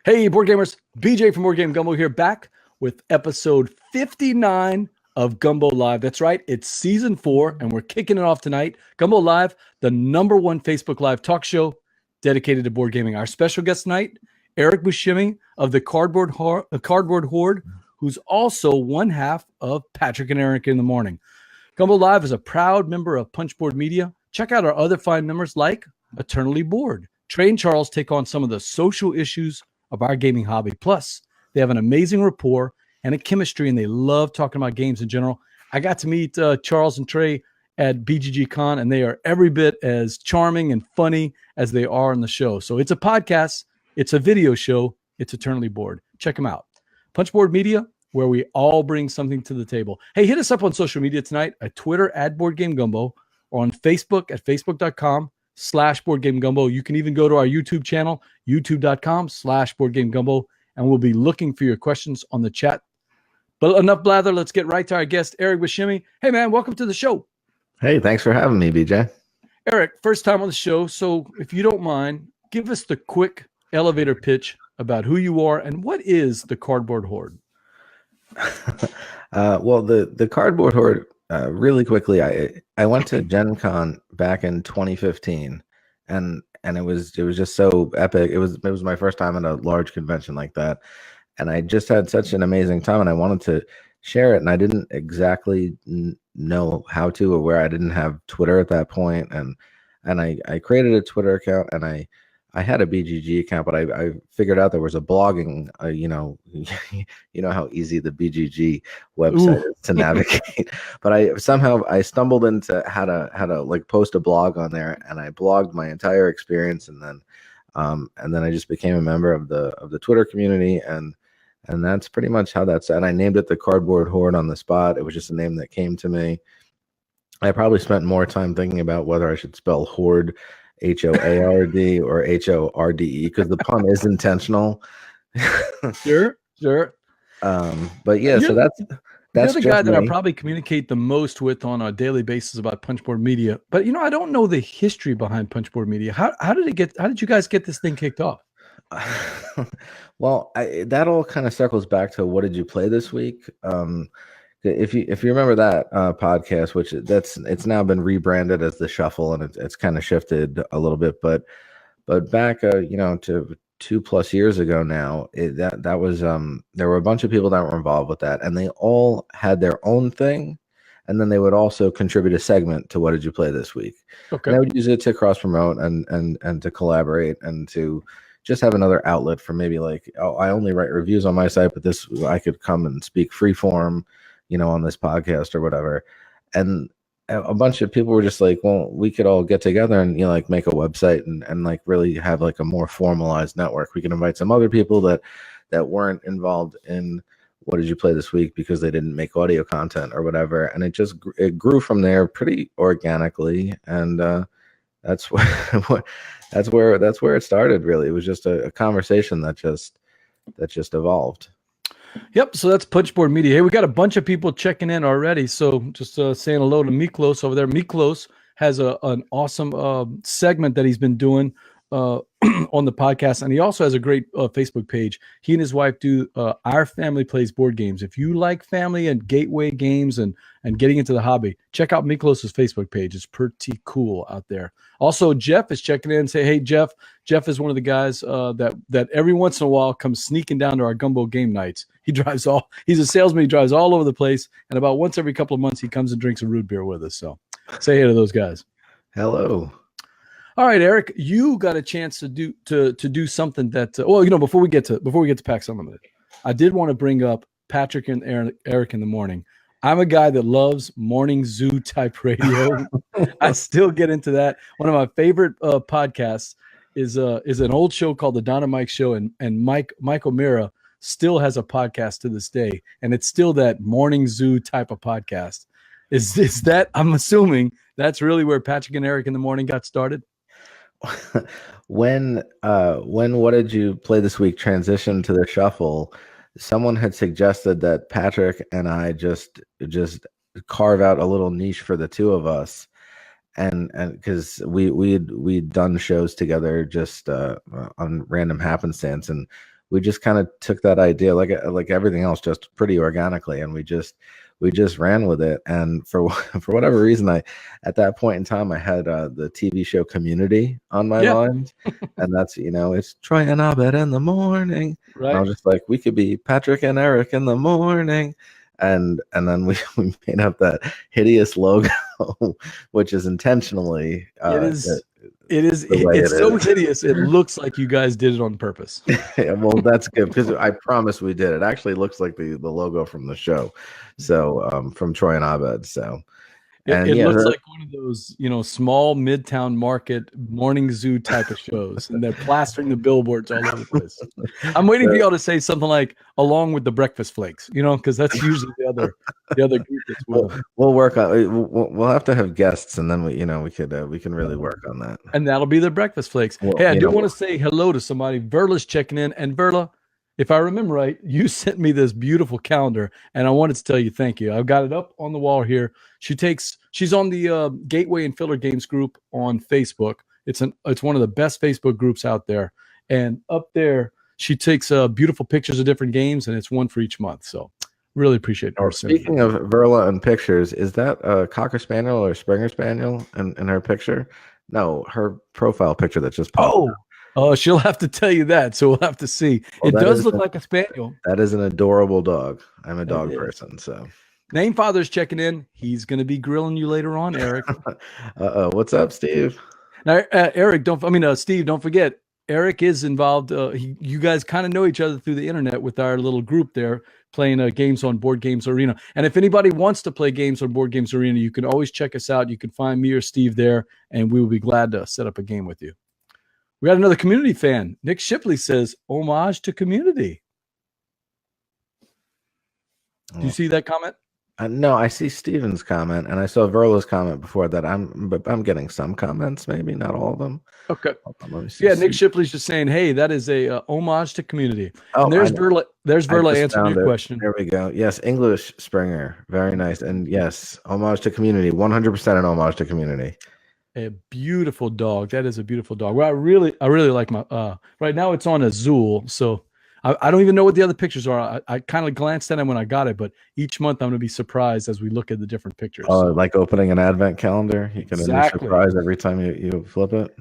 Hey, board gamers, BJ from Board Game Gumbo here, back with episode 59 of Gumbo Live. That's right, it's season 4, and we're kicking it off tonight. Gumbo Live, the #1 Facebook Live talk show dedicated to board gaming. Our special guest tonight, Eric Buscemi of the Cardboard Hoard, who's also one half of Patrick and Eric in the Morning. Gumbo Live is a proud member of Punchboard Media. Check out our other fine members like Eternally Bored. Trey and Charles take on some of the social issues of our gaming hobby. Plus, they have an amazing rapport and a chemistry, and they love talking about games in general. I got to meet Charles and Trey at BGG Con, and they are every bit as charming and funny as they are on the show. So it's a podcast, it's a video show, it's Eternally Bored. Check them out. Punchboard Media, where we all bring something to the table. Hey, hit us up on social media tonight at Twitter at Board Game Gumbo, or on Facebook at facebook.com/BoardGameGumbo. You can even go to our YouTube channel, youtube.com/BoardGameGumbo, and we'll be looking for your questions on the chat. But enough blather, let's get right to our guest, Eric Buscemi. Hey, man, welcome to the show. Hey, thanks for having me, BJ. Eric, first time on the show, so if you don't mind, give us the quick elevator pitch about who you are and what is the Cardboard Hoard. Well, the Cardboard Hoard, really quickly, I went to Gen Con back in 2015, and it was just so epic. It was my first time at a large convention like that, and I just had such an amazing time, and I wanted to share it, and I didn't exactly know how to or where. I didn't have Twitter at that point, and I created a Twitter account, and I had a BGG account, but I figured out there was a blogging, you know how easy the BGG website is to navigate. But I stumbled into how to like post a blog on there, and I blogged my entire experience, and then I just became a member of the Twitter community, and that's pretty much how that's. And I named it the Cardboard Hoard on the spot. It was just a name that came to me. I probably spent more time thinking about whether I should spell hoard HOARD or HORDE, because the pun is intentional. Sure. But yeah, so that's the guy that I probably communicate the most with on a daily basis about Punchboard Media. But I don't know the history behind Punchboard Media. How did you guys get this thing kicked off? Well, that all kind of circles back to what did you play this week? If you remember that podcast, which it's now been rebranded as The Shuffle, and it's kind of shifted a little bit, but back to 2+ years ago now, that was there were a bunch of people that were involved with that, and they all had their own thing, and then they would also contribute a segment to what did you play this week. Okay, and I would use it to cross promote and to collaborate and to just have another outlet for maybe like, oh, I only write reviews on my site, but this I could come and speak free form, on this podcast or whatever. And a bunch of people were just like, well, we could all get together and like make a website and like really have like a more formalized network. We can invite some other people that weren't involved in what did you play this week because they didn't make audio content or whatever. And it grew from there pretty organically, and that's where it started. Really, it was just a conversation that just evolved. Yep, so that's Punchboard Media. Hey, we got a bunch of people checking in already. So just saying hello to Miklos over there. Miklos has an awesome segment that he's been doing on the podcast, and he also has a great Facebook page. He and his wife do Our Family Plays Board Games. If you like family and gateway games and getting into the hobby, check out Miklos's Facebook page. It's pretty cool out there. Also, Jeff is checking in and say, hey, Jeff is one of the guys that every once in a while comes sneaking down to our Gumbo game nights. He's a salesman. He drives all over the place, and about once every couple of months he comes and drinks a root beer with us. So say hey to those guys. Hello. All right, Eric, you got a chance to do something that before we get to PAX Unlimited, I did want to bring up Patrick and Eric in the Morning. I'm a guy that loves morning zoo type radio. I still get into that. One of my favorite podcasts is an old show called the Donna Mike Show, and Mike Amara still has a podcast to this day, and it's still that morning zoo type of podcast. Is that, I'm assuming that's really where Patrick and Eric in the Morning got started? When what did you play this week transitioned to The Shuffle, someone had suggested that Patrick and I just carve out a little niche for the two of us, and because we'd done shows together just on random happenstance, and we just kind of took that idea, like everything else, just pretty organically, and we just ran with it. And for for whatever reason, at that point in time, I had the TV show Community on my mind, and that's, it's Troy and Abed in the morning. Right. And I was just like, we could be Patrick and Eric in the morning. And then we made up that hideous logo, which is intentionally it's so hideous. It looks like you guys did it on purpose. Yeah, well, that's good, because I promise we did. It actually looks like the logo from the show, so from Troy and Abed. So it looks like one of those, small midtown market morning zoo type of shows, and they're plastering the billboards all over the place. I'm waiting for y'all to say something like "along with the breakfast flakes," because that's usually the other group that's with them. We'll work on. We'll have to have guests, and then we can really work on that. And that'll be the breakfast flakes. Well, hey, I do want to say hello to somebody. Verla's checking in, and Verla, if I remember right, you sent me this beautiful calendar, and I wanted to tell you thank you. I've got it up on the wall here. She's on the Gateway and Filler Games group on Facebook. It's one of the best Facebook groups out there. And up there, she takes beautiful pictures of different games, and it's one for each month. So really appreciate it. Speaking of Verla and pictures, is that a Cocker Spaniel or Springer Spaniel in her picture? No, her profile picture that just popped up. Oh, she'll have to tell you that, so we'll have to see. Well, it does look like a spaniel. That is an adorable dog. I'm a dog person, so. Name Father's checking in. He's going to be grilling you later on, Eric. What's up, Steve? Now, Steve, don't forget, Eric is involved. You guys kind of know each other through the internet with our little group there, playing games on Board Games Arena. And if anybody wants to play games on Board Games Arena, you can always check us out. You can find me or Steve there, and we will be glad to set up a game with you. We got another community fan. Nick Shipley says, homage to community. Do you see that comment? No, I see Steven's comment, and I saw Verla's comment before that. I'm getting some comments, maybe not all of them. Okay. Nick Shipley's just saying, hey, that is a homage to community. Oh, and there's Verla. There's Verla answering your question. There we go. Yes, English Springer. Very nice. And yes, homage to community. 100% an homage to community. A beautiful dog. That is a beautiful dog. Well, I really like my right now it's on Azul, so I don't even know what the other pictures are. I kind of glanced at them when I got it, but each month I'm going to be surprised as we look at the different pictures. Oh, like opening an advent calendar. You can be surprised every time you flip it.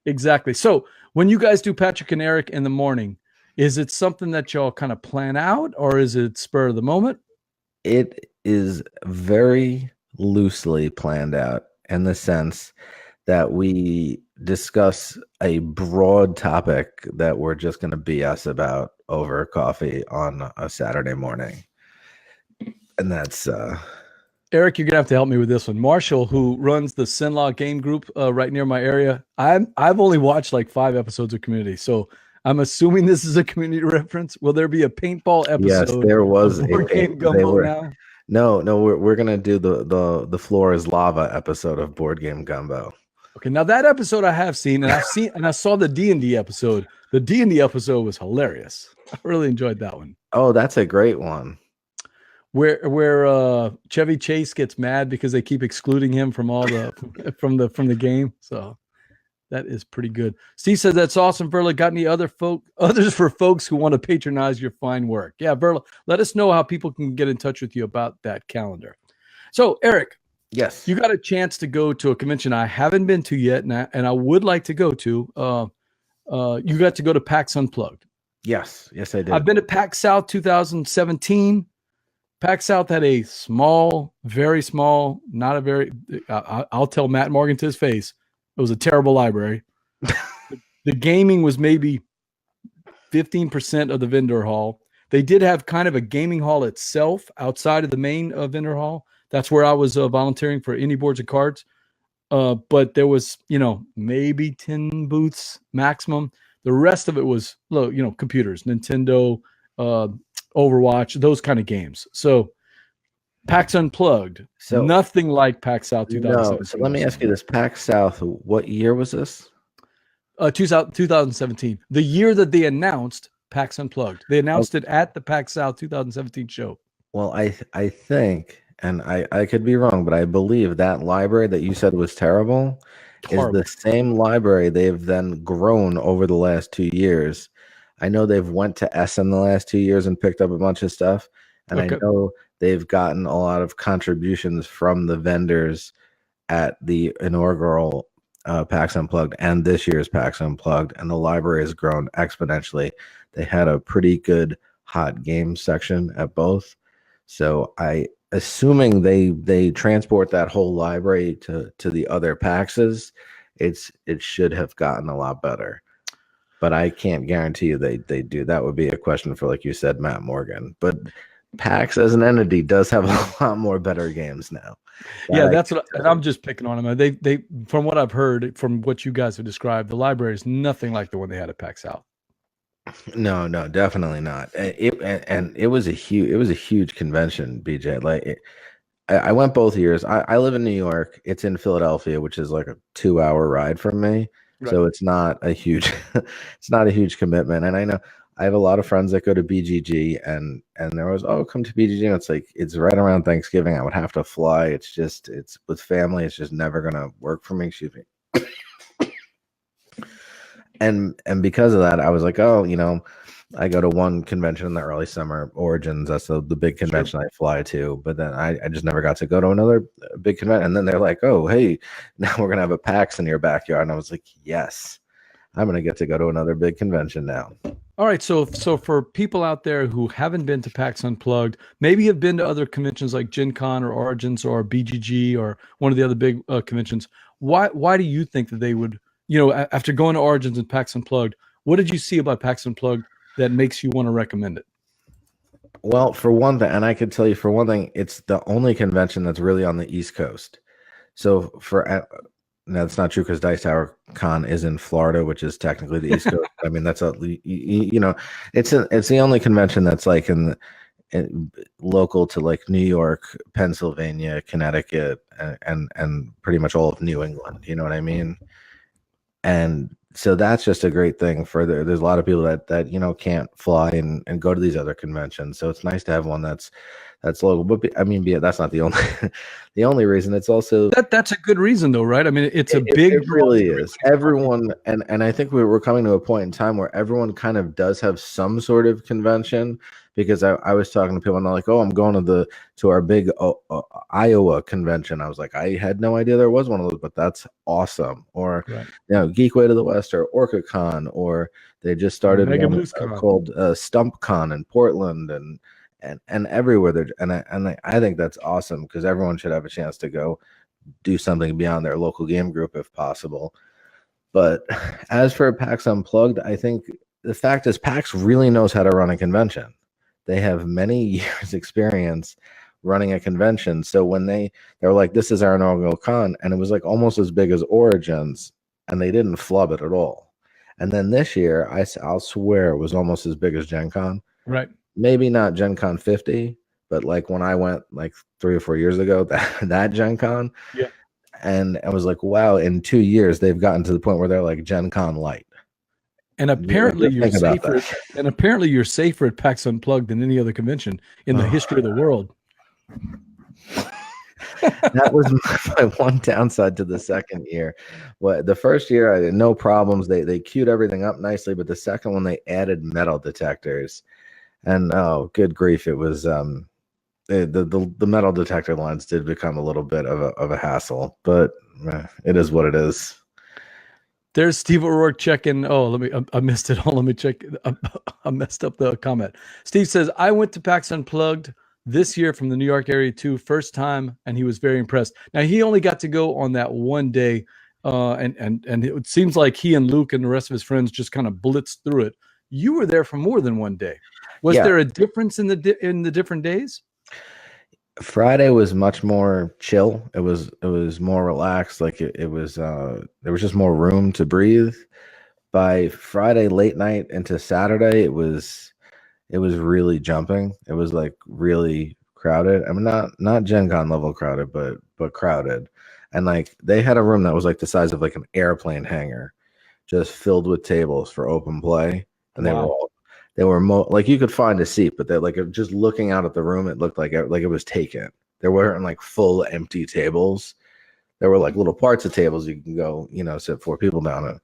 Exactly. So when you guys do Patrick and Eric in the morning, is it something that y'all kind of plan out, or is it spur of the moment? It is very loosely planned out in the sense that we discuss a broad topic that we're just going to BS about over coffee on a Saturday morning. And that's Eric, you're gonna have to help me with this one. Marshall, who runs the Sinlaw game group right near my area, I've only watched like 5 episodes of Community, so I'm assuming this is a community reference. Will there be a paintball episode? Yes, there was a game Gumbo now. No, we're gonna do the floor is lava episode of Board Game Gumbo. Okay, now that episode I have seen, and I saw the D&D episode. The D&D episode was hilarious. I really enjoyed that one. Oh, that's a great one. Where Chevy Chase gets mad because they keep excluding him from all the from the game. So that is pretty good. Steve says that's awesome. Verla, got any others for folks who want to patronize your fine work? Yeah, Verla, let us know how people can get in touch with you about that calendar. So, Eric. Yes. You got a chance to go to a convention I haven't been to yet, and I would like to go to. You got to go to PAX Unplugged. Yes, I did. I've been to PAX South 2017. PAX South had a small, very small, not a very, I'll tell Matt Morgan to his face, it was a terrible library. The gaming was maybe 15% of the vendor hall. They did have kind of a gaming hall itself outside of the main vendor hall. That's where I was volunteering for indie boards and cards. But there was, maybe 10 booths maximum. The rest of it was, computers, Nintendo, Overwatch, those kind of games. So PAX Unplugged, so nothing like PAX South 2017. No, so let me ask you this. PAX South, what year was this? 2017. The year that they announced PAX Unplugged. They announced it at the PAX South 2017 show. Well, I think, and I could be wrong, but I believe that library that you said was terrible is the same library they've then grown over the last 2 years I know they've went to Essen the last 2 years and picked up a bunch of stuff, and I know they've gotten a lot of contributions from the vendors at the inaugural PAX Unplugged and this year's PAX Unplugged, and the library has grown exponentially. They had a pretty good hot game section at both, so assuming they transport that whole library to the other PAXs, it should have gotten a lot better. But I can't guarantee you they do. That would be a question for, like you said, Matt Morgan. But PAX as an entity does have a lot more better games now. Yeah, that's what, and I'm just picking on them. They from what I've heard, from what you guys have described, the library is nothing like the one they had at PAX South. No, definitely not. It was a huge convention, BJ. Like I went both years. I live in New York. It's in Philadelphia, which is like a 2-hour ride from me. Right. So it's not a huge commitment. And I know I have a lot of friends that go to BGG, and there was, come to BGG. And it's like, it's right around Thanksgiving. I would have to fly. It's with family. It's just never going to work for me. Excuse me. And because of that, I was like, I go to one convention in the early summer, Origins. That's the big convention I fly to. But then I just never got to go to another big convention. And then they're like, oh, hey, now we're going to have a PAX in your backyard. And I was like, yes, I'm going to get to go to another big convention now. All right. So for people out there who haven't been to PAX Unplugged, maybe have been to other conventions like Gen Con or Origins or BGG or one of the other big conventions, why do you think that they would, after going to Origins and PAX Unplugged, what did you see about PAX Unplugged that makes you want to recommend it? Well, for one thing, and I could tell you for one thing, it's the only convention that's really on the East Coast. So that's not true, because Dice Tower Con is in Florida, which is technically the East Coast. I mean, that's it's the only convention that's like in local to like New York, Pennsylvania, Connecticut, and pretty much all of New England. You know what I mean? And so that's just a great thing there's a lot of people that can't fly and go to these other conventions. So it's nice to have one that's local. But I mean, that's not the only reason. It's also that's a good reason though, right? I mean, it really is. Everyone, and I think we're coming to a point in time where everyone kind of does have some sort of convention, because I was talking to people and they're like, oh, I'm going to our big Iowa convention. I was like, I had no idea there was one of those, but that's awesome. Or Geekway to the West, or OrcaCon, or they just started one called StumpCon in Portland, and everywhere there. And I think that's awesome, because everyone should have a chance to go do something beyond their local game group if possible. But as for PAX Unplugged, I think the fact is PAX really knows how to run a convention. They have many years experience running a convention. So when they were like, this is our inaugural con, and it was like almost as big as Origins, and they didn't flub it at all. And then this year, I'll swear it was almost as big as Gen Con. Right. Maybe not Gen Con 50, but like when I went like 3 or 4 years ago, that Gen Con. Yeah. And I was like, wow, in 2 years, they've gotten to the point where they're like Gen Con light. And apparently you're safer. And apparently you're safer at PAX Unplugged than any other convention in the history of the world. That was my one downside to the second year. The first year I had no problems. They queued everything up nicely, but the second one they added metal detectors, and oh, good grief! It was the metal detector lines did become a little bit of a hassle, but it is what it is. There's Steve O'Rourke checking. Oh, I missed it. Let me check. I messed up the comment. Steve says, I went to PAX Unplugged this year from the New York area too, first time, and he was very impressed. Now, he only got to go on that one day, and it seems like he and Luke and the rest of his friends just kind of blitzed through it. You were there for more than one day. Was there a difference in the different days? Friday was much more chill. It was more relaxed. Like it was there was just more room to breathe. By Friday late night into Saturday, it was really jumping. It was like really crowded. I mean, not Gen Con level crowded, but crowded. And like they had a room that was like the size of like an airplane hangar, just filled with tables for open play. And they were like you could find a seat, but they're like just looking out at the room, it looked like it was taken. There weren't like full empty tables. There were like little parts of tables you can go, sit 4 people down in.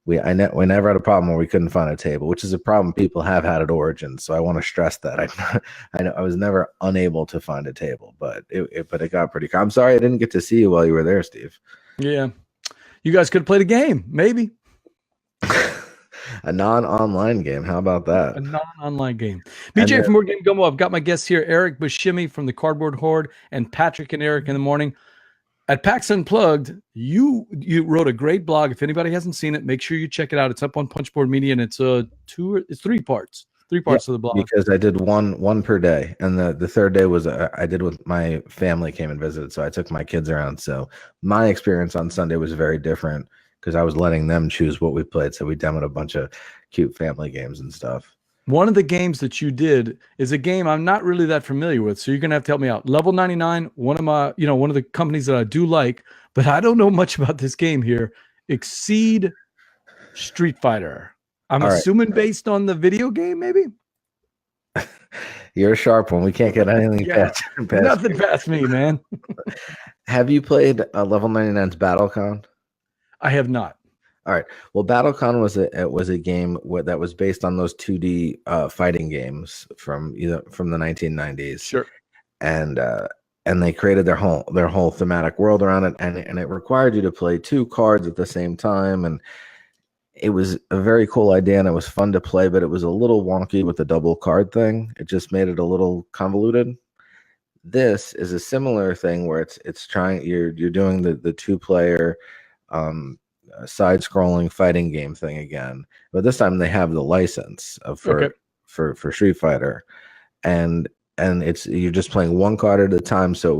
we never had a problem where we couldn't find a table, which is a problem people have had at Origins. So I want to stress that I was never unable to find a table, but it got pretty. I'm sorry I didn't get to see you while you were there, Steve. Yeah, you guys could have played a game, maybe. A non-online game. How about that? A non-online game. BJ from More Game Gumbo. I've got my guests here, Eric Buscemi from the Cardboard Hoard and Patrick and Eric in the morning. At PAX Unplugged, you wrote a great blog. If anybody hasn't seen it, make sure you check it out. It's up on Punchboard Media, and it's three parts. Three parts of the blog. Because I did one per day, and the third day was I did with my family came and visited, so I took my kids around. So my experience on Sunday was very different because I was letting them choose what we played. So we demoed a bunch of cute family games and stuff. One of the games that you did is a game I'm not really that familiar with, so you're gonna have to help me out. Level 99, one of the companies that I do like, but I don't know much about this game here. Exceed Street Fighter. I'm assuming based on the video game, maybe. You're a sharp one. We can't get anything past nothing past me, man. Have you played Level 99's BattleCon? I have not. All right. Well, BattleCon was a game that was based on those 2D fighting games from the 1990s. Sure. And they created their whole thematic world around it, and it required you to play two cards at the same time, and it was a very cool idea, and it was fun to play, but it was a little wonky with the double card thing. It just made it a little convoluted. This is a similar thing where it's trying you're doing the 2-player side-scrolling fighting game thing again, but this time they have the license for Street Fighter, and you're just playing one card at a time, so it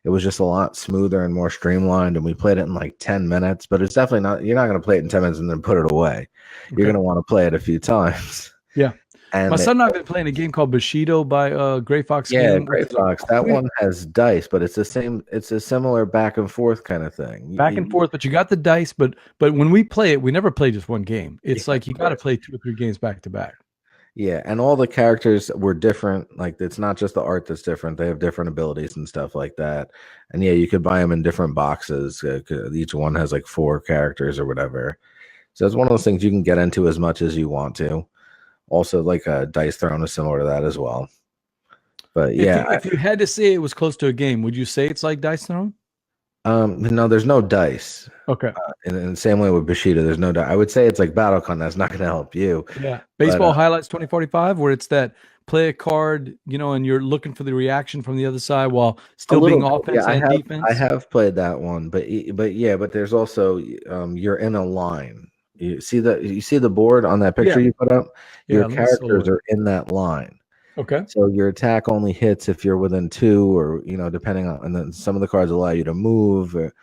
was just a lot smoother and more streamlined, and we played it in like 10 minutes, but it's definitely not, you're not going to play it in 10 minutes and then put it away. You're going to want to play it a few times. Yeah. And my son and I have been playing a game called Bushido by Gray Fox. Yeah, Gray Fox. That one has dice, but it's the same. It's a similar back and forth kind of thing. Back and forth, but you got the dice. But when we play it, we never play just one game. It's like you got to play 2 or 3 games back to back. Yeah, and all the characters were different. Like it's not just the art that's different; they have different abilities and stuff like that. And yeah, you could buy them in different boxes. Each one has like 4 characters or whatever. So it's one of those things you can get into as much as you want to. Also, like a Dice Throne is similar to that as well. But yeah, if you had to say it was close to a game, would you say it's like Dice Throne? No, there's no dice. Okay. In the same way with Bushido, there's no dice. I would say it's like BattleCon. That's not going to help you. Yeah. Baseball Highlights 2045, where it's that play a card, and you're looking for the reaction from the other side while still being offense and defense. I have played that one, but there's also you're in a line. You see the board on that picture you put up? Your characters are in that line. Okay. So your attack only hits if you're within 2 or, depending on, and then some of the cards allow you to move or,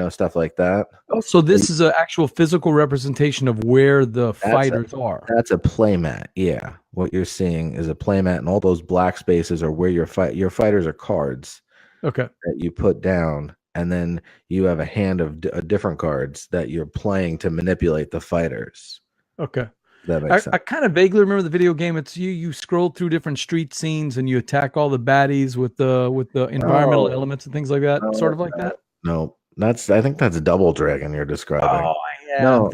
stuff like that. Oh, so this is an actual physical representation of where the fighters are. That's a playmat. Yeah. What you're seeing is a playmat, and all those black spaces are where your fighters are cards. Okay. That you put down. And then you have a hand of different cards that you're playing to manipulate the fighters. Okay. That makes sense. I kind of vaguely remember the video game. It's you scroll through different street scenes and you attack all the baddies with the environmental elements and things like that. Sort of like that. No, I think that's Double Dragon you're describing. Oh yeah. No.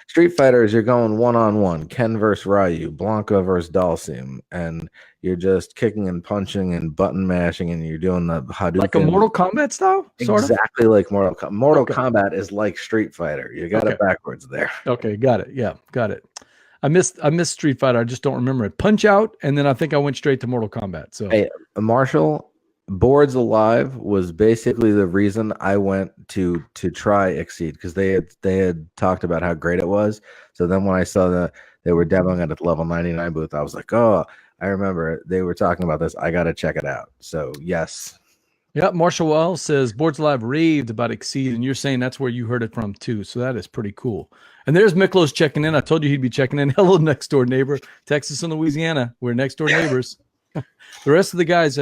Street Fighters, you're going 1-on-1. Ken versus Ryu, Blanca versus Dalsim, and you're just kicking and punching and button mashing, and you're doing the Hadouken. Like a Mortal Kombat style? Exactly like Mortal Kombat. Mortal Kombat is like Street Fighter. You got it backwards there. Okay, got it. Yeah, got it. I missed Street Fighter. I just don't remember it. Punch Out, and then I think I went straight to Mortal Kombat. So hey, Marshall, Boards Alive was basically the reason I went to try Exceed, because they had talked about how great it was. So then when I saw that they were demoing it at the level 99 booth, I was like, oh, I remember they were talking about this. I got to check it out. So yes. Yeah, Marshall Wells says Boards Alive raved about Exceed, and you're saying that's where you heard it from too. So that is pretty cool. And there's Miklos checking in. I told you he'd be checking in. Hello, next door neighbor, Texas and Louisiana. We're next door neighbors. The rest of the guys,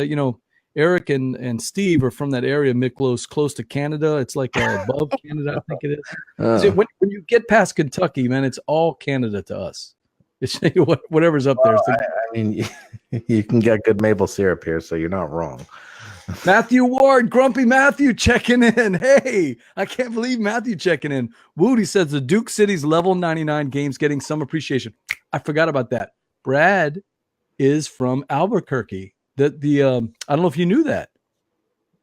Eric and Steve are from that area, Miklos, close to Canada. It's like above Canada, I think it is. See, when you get past Kentucky, man, it's all Canada to us. It's whatever's up there. I mean, you can get good maple syrup here, so you're not wrong. Matthew Ward, Grumpy Matthew checking in. Hey, I can't believe Matthew checking in. Woody says the Duke City's level 99 game's getting some appreciation. I forgot about that. Brad is from Albuquerque. I don't know if you knew that.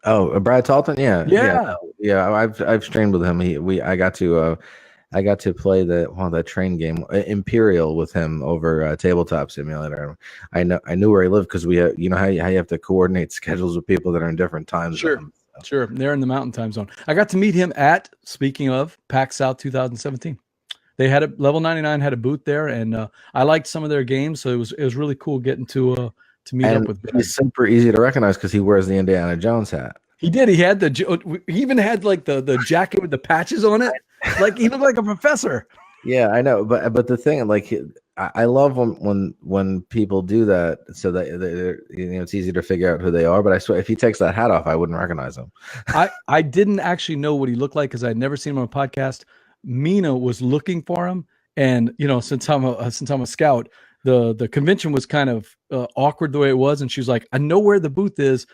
Oh, Brad Talton, yeah. Yeah. I've streamed with him. I got to play that train game Imperial with him over Tabletop Simulator. I knew where he lived because we how you have to coordinate schedules with people that are in different time zones. Sure, they're in the Mountain Time Zone. I got to meet him at, speaking of, PAX South 2017. They had a level 99 had a booth there, and I liked some of their games, so it was really cool getting to meet up with Brad. He's super easy to recognize because he wears the Indiana Jones hat. He did. He had he even had like the jacket with the patches on it. Like he looked like a professor. Yeah, I know, but the thing, like, I love when people do that, so that it's easy to figure out who they are. But I swear, if he takes that hat off, I wouldn't recognize him. I didn't actually know what he looked like because I'd never seen him on a podcast. Mina was looking for him, and since I'm a scout, the convention was kind of awkward the way it was, and she was like, "I know where the booth is.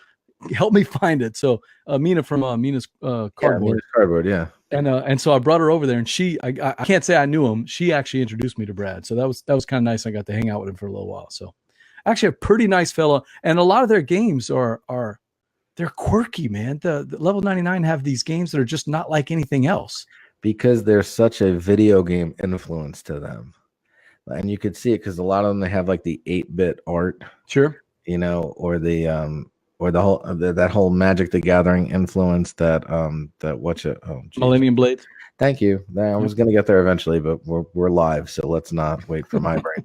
Help me find it." So Mina from Mina's Cardboard, yeah. And so I brought her over there, and I can't say I knew him. She actually introduced me to Brad, so that was kind of nice. I got to hang out with him for a little while. So actually a pretty nice fellow, and a lot of their games they're quirky, man. The level 99 have these games that are just not like anything else because there's such a video game influence to them, and you could see it because a lot of them, they have like the 8-bit art, sure, or the whole that whole Magic the Gathering influence that Millennium Blades. Thank you. I was going to get there eventually, but we're live, so let's not wait for my brain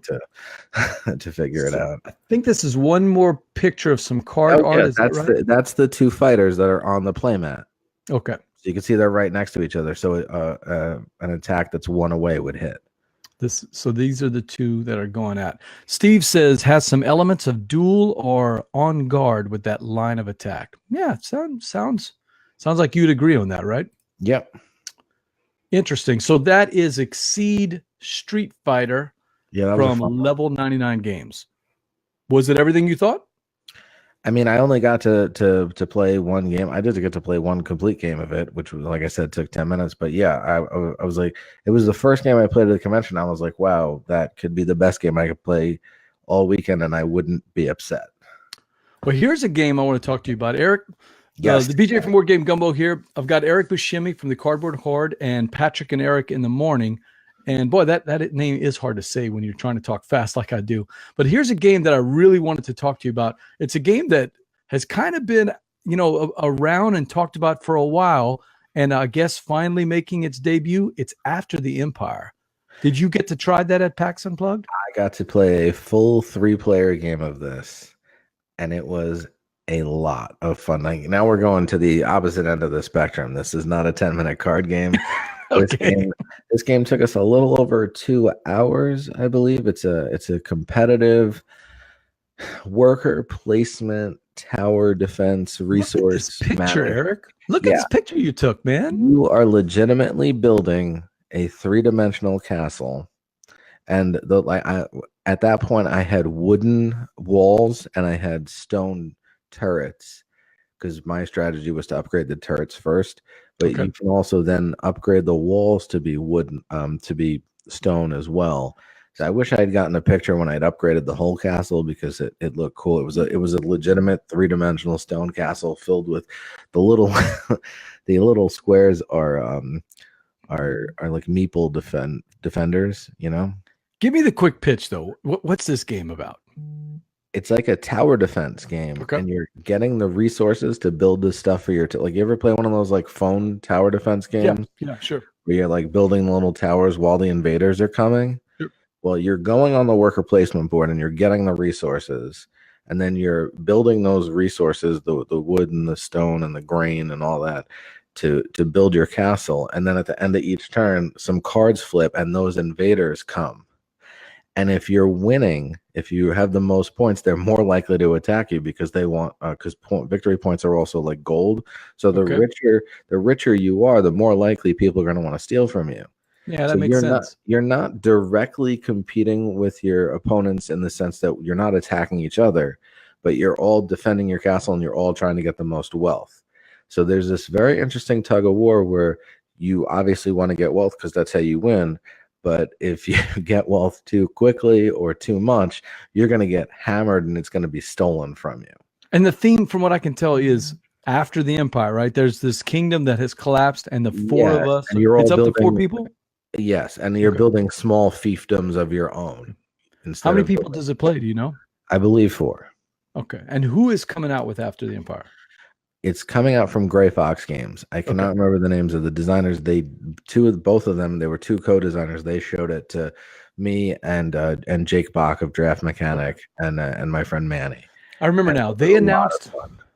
to figure it out. I think this is one more picture of some card art. Yeah, is that right? That's the two fighters that are on the playmat. Okay, so you can see they're right next to each other. So an attack that's one away would hit. So these are the two that are going at. Steve says has some elements of duel or on guard with that line of attack. Yeah, sounds like you'd agree on that, right? Yep. Interesting. So that is Exceed Street Fighter from Level 99 Games. Was it everything you thought? I mean, I only got to play one game. I did get to play one complete game of it, which was, like I said, took 10 minutes. But yeah, I was like, it was the first game I played at the convention. I was like, wow, that could be the best game I could play all weekend, and I wouldn't be upset. Well, here's a game I want to talk to you about, Eric. Yes. The BJ from Ward Game Gumbo here. I've got Eric Buscemi from the Cardboard Hoard and Patrick and Eric in the morning. And boy, that name is hard to say when you're trying to talk fast like I do. But here's a game that I really wanted to talk to you about. It's a game that has kind of been, around and talked about for a while. And I guess finally making its debut. It's After the Empire. Did you get to try that at PAX Unplugged? I got to play a full 3-player game of this, and it was a lot of fun. Like, now we're going to the opposite end of the spectrum. This is not a 10-minute card game. Okay. This game took us a little over 2 hours, I believe. It's a competitive worker placement, tower defense, resource. Look at this picture, Eric. Look at this picture you took, man. You are legitimately building a 3-dimensional castle, and at that point I had wooden walls and I had stone turrets because my strategy was to upgrade the turrets first. But you can also then upgrade the walls to be wooden, to be stone as well. So I wish I had gotten a picture when I'd upgraded the whole castle because it looked cool. It was a legitimate 3-dimensional stone castle filled with the little the little squares are like meeple defenders. Give me the quick pitch though. What's this game about? It's like a tower defense game, and you're getting the resources to build this stuff for your like. You ever play one of those like phone tower defense games? Yeah, sure. Where you're like building little towers while the invaders are coming. Sure. Well, you're going on the worker placement board and you're getting the resources, and then you're building those resources, the wood and the stone and the grain and all that, to build your castle. And then at the end of each turn, some cards flip and those invaders come. And if you're winning, if you have the most points, they're more likely to attack you because they want because victory points are also like gold. So the richer you are, the more likely people are going to want to steal from you. Yeah, that makes sense. You're not directly competing with your opponents in the sense that you're not attacking each other, but you're all defending your castle and you're all trying to get the most wealth. So there's this very interesting tug of war where you obviously want to get wealth because that's how you win. But if you get wealth too quickly or too much, you're going to get hammered and it's going to be stolen from you. And the theme, from what I can tell, is after the Empire, right? There's this kingdom that has collapsed, and the four of us, and you're all it's up building, to 4 people? Yes, and you're building small fiefdoms of your own. How many people does it play? Do you know? I believe 4. Okay. And who is coming out with After the Empire? It's coming out from Gray Fox Games. I cannot remember the names of the designers. Both of them, they were 2 co-designers. They showed it to me and Jake Bach of Draft Mechanic and my friend Manny. I remember now. They announced,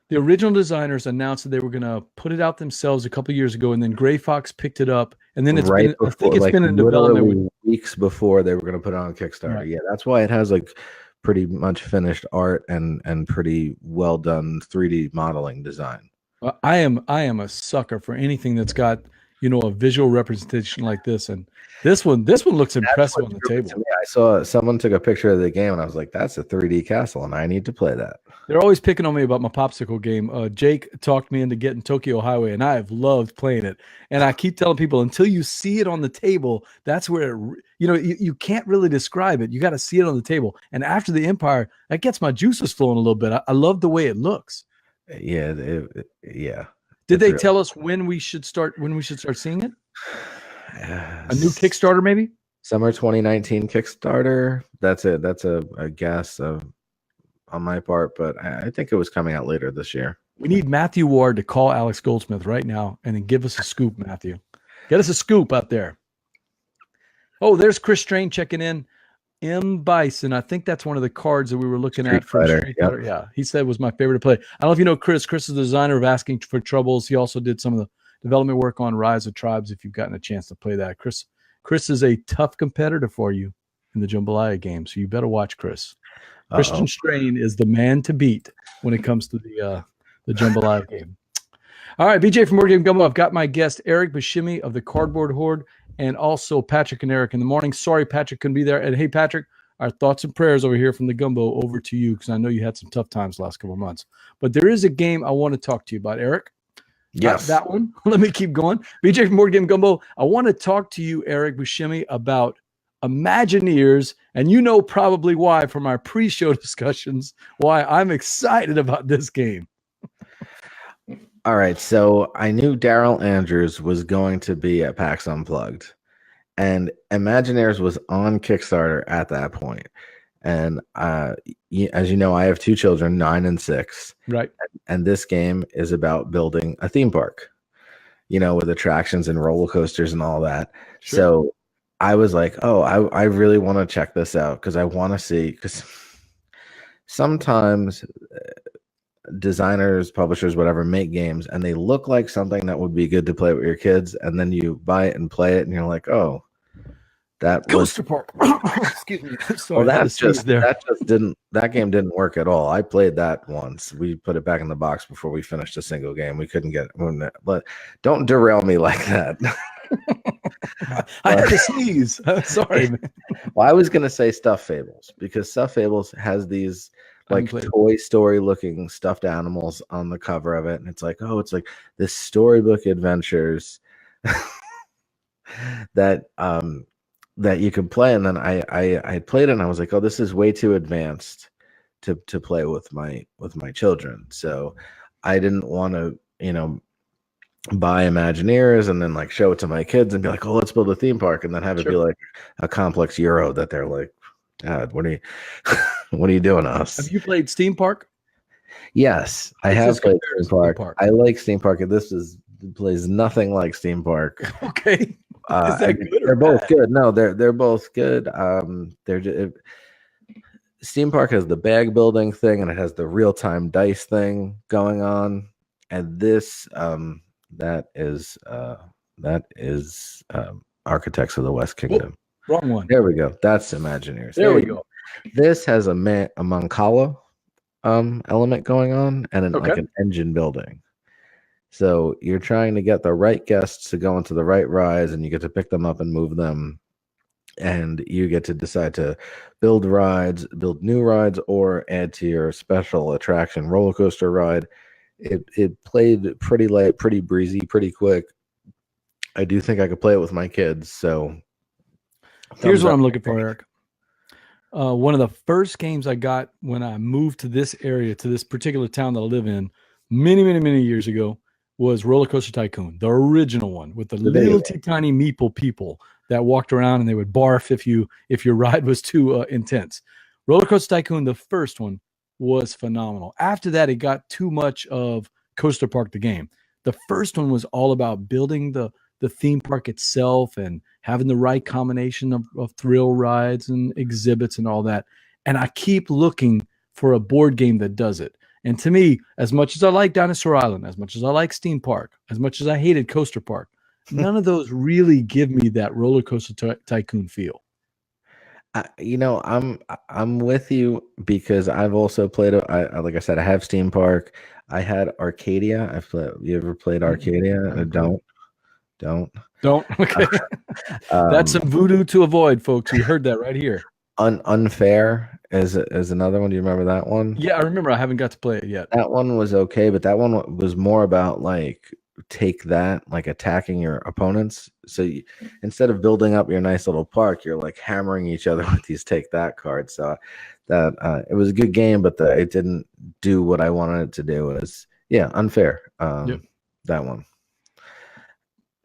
the original designers announced that they were going to put it out themselves a couple of years ago, and then Gray Fox picked it up, and then it's been in development weeks before they were going to put it on Kickstarter. Right. Yeah, that's why it has like pretty much finished art and pretty well done 3D modeling design. I am a sucker for anything that's got, you know, a visual representation like this, and this one looks impressive on the table. I saw someone took a picture of the game and I was like, that's a 3D castle and I need to play that. They're always picking on me about my popsicle game. Jake talked me into getting Tokyo Highway, and I have loved playing it. And I keep telling people, until you see it on the table, that's where you can't really describe it. You got to see it on the table. And After the Empire, that gets my juices flowing a little bit. I love the way it looks. Yeah, yeah. Did they tell us when we should start seeing it? A new Kickstarter, maybe? Summer 2019 Kickstarter. That's a guess on my part, but I think it was coming out later this year. We need Matthew Ward to call Alex Goldsmith right now and then give us a scoop, Matthew. Get us a scoop out there. Oh, there's Chris Strain checking in. M. Bison. I think that's one of the cards that we were looking at from Street Fighter. Yeah, he said was my favorite to play. I don't know if you know Chris. Chris is the designer of Asking for Troubles. He also did some of the development work on Rise of Tribes, if you've gotten a chance to play that. Chris is a tough competitor for you in the Jambalaya game, so you better watch Chris. Christian Strain is the man to beat when it comes to the Jambalaya game. All right, BJ from Board Game Gumbo. I've got my guest, Eric Buscemi of the Cardboard Hoard, and also Patrick and Eric in the morning. Sorry, Patrick couldn't be there. And hey, Patrick, our thoughts and prayers over here from the Gumbo over to you, because I know you had some tough times the last couple of months. But there is a game I want to talk to you about, Eric. Yes. That one. Let me keep going. BJ from Board Game Gumbo, I want to talk to you, Eric Buscemi, about Imagineers, and you know probably why from our pre-show discussions why I'm excited about this game. All right, so I knew Daryl Andrews was going to be at PAX Unplugged, and Imagineers was on Kickstarter at that point. And as you know, I have 2 children, 9 and 6. Right. And this game is about building a theme park, you know, with attractions and roller coasters and all that. Sure. So I was like, oh, I really want to check this out because I want to see, because sometimes designers, publishers, whatever, make games and they look like something that would be good to play with your kids, and then you buy it and play it and you're like, oh, that Coaster Park. Excuse me. Sorry, well, that game didn't work at all. I played that once. We put it back in the box before we finished a single game. We couldn't get it. But don't derail me like that. I had to sneeze. Sorry, man. Well, I was gonna say Stuffed Fables, because Stuffed Fables has these like Toy Story looking stuffed animals on the cover of it, and it's like, oh, it's like this storybook adventures that you can play. And then I played it and I was like, oh, this is way too advanced to play with my children. So I didn't want to, you know, buy Imagineers and then like show it to my kids and be like, oh, let's build a theme park, and then have it be like a complex Euro that they're like, Dad, what are you doing to us? Have you played Steam Park? Yes, I have played Steam Park. I like Steam Park. This plays nothing like Steam Park. Okay. Is that good? They're both good. No, they're both good. Steam Park has the bag building thing, and it has the real time dice thing going on. And this that is Architects of the West Kingdom. Whoa, wrong one. There we go. That's Imagineers. There we go. This has a Mancala element going on, and like an engine building. So you're trying to get the right guests to go into the right rides, and you get to pick them up and move them and you get to decide to build rides, build new rides, or add to your special attraction roller coaster ride. It played pretty light, pretty breezy, pretty quick. I do think I could play it with my kids. So here's what up. I'm looking for, Eric. One of the first games I got when I moved to this area, to this particular town that I live in, many years ago, was Roller Coaster Tycoon, the original one with the little tiny meeple people that walked around and they would barf if your ride was too intense. Roller Coaster Tycoon, the first one, was phenomenal. After that, it got too much of Coaster Park the game. The first one was all about building the theme park itself and having the right combination of thrill rides and exhibits and all that. And I keep looking for a board game that does it. And to me, as much as I like Dinosaur Island, as much as I like Steam Park, as much as I hated Coaster Park, none of those really give me that Roller Coaster Tycoon feel. I'm with you because I've also played it. Like I said, I have Steam Park. I had Arcadia. You ever played Arcadia? Don't. Okay. That's some voodoo to avoid, folks. You heard that right here. Unfair is another one. Do you remember that one? Yeah, I remember. I haven't got to play it yet. That one was okay, but that one was more about like attacking your opponents. So instead of building up your nice little park, you're like hammering each other with these take that cards. So that it was a good game, but it didn't do what I wanted it to do. It was unfair. That one.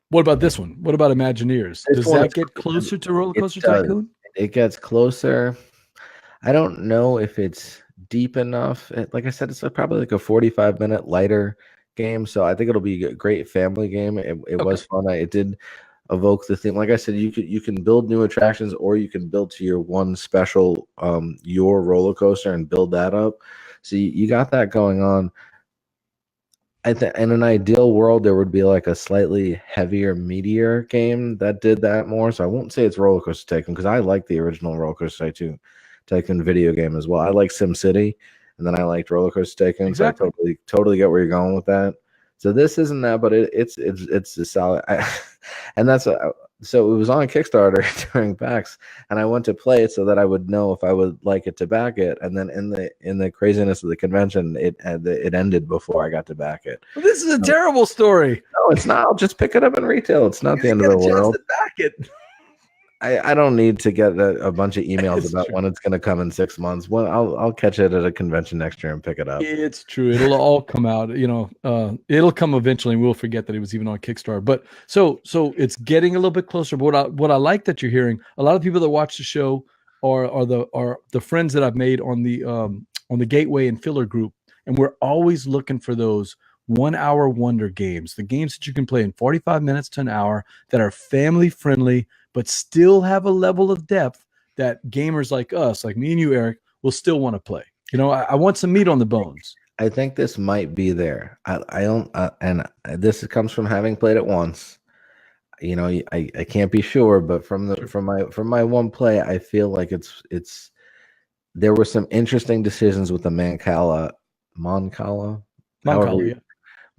What about this one? What about Imagineers? Does that get closer to Roller Coaster Tycoon? It gets closer. I don't know if it's deep enough. Like I said, it's probably like a 45-minute lighter game, so I think it'll be a great family game. It was fun. It did evoke the theme. Like I said, you can build new attractions, or you can build to your one special your roller coaster and build that up. So you got that going on. In an ideal world, there would be like a slightly heavier, meatier game that did that more. So I won't say it's Roller Coaster Tycoon because I like the original Roller Coaster Tycoon video game as well. I like SimCity, and then I liked Roller Coaster Tycoon. Exactly. So I totally get where you're going with that. So this isn't that, but it's a solid. And that's so it was on Kickstarter during PAX, and I went to play it so that I would know if I would like it to back it. And then in the craziness of the convention, it ended before I got to back it. Well, this is a terrible story. No, it's not. I'll just pick it up in retail. It's not the end of the world. To back it. I don't need to get a bunch of emails It's about true. when it's going to come in 6 months. Well, I'll catch it at a convention next year and pick it up. It's true. It'll all come out. It'll come eventually. And we'll forget that it was even on Kickstarter. But so it's getting a little bit closer. But what I like that you're hearing, a lot of people that watch the show are the friends that I've made on the Gateway and Filler group, and we're always looking for those 1 hour wonder games, the games that you can play in 45 minutes to an hour that are family friendly, but still have a level of depth that gamers like us, like me and you, Eric, will still want to play. I want some meat on the bones. I think this might be there. I don't, and this comes from having played it once. I can't be sure, but from my one play, I feel like it's there were some interesting decisions with the Mancala,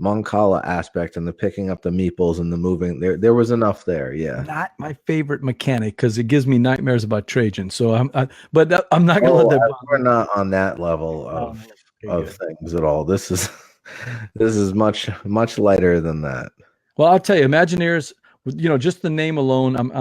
Mancala aspect and the picking up the meeples and the moving. There was enough there. Yeah. Not my favorite mechanic because it gives me nightmares about Trajan. So I'm not gonna let that bother. We're not on that level of things at all. This is much lighter than that. Well, I'll tell you, Imagineers, just the name alone, I'm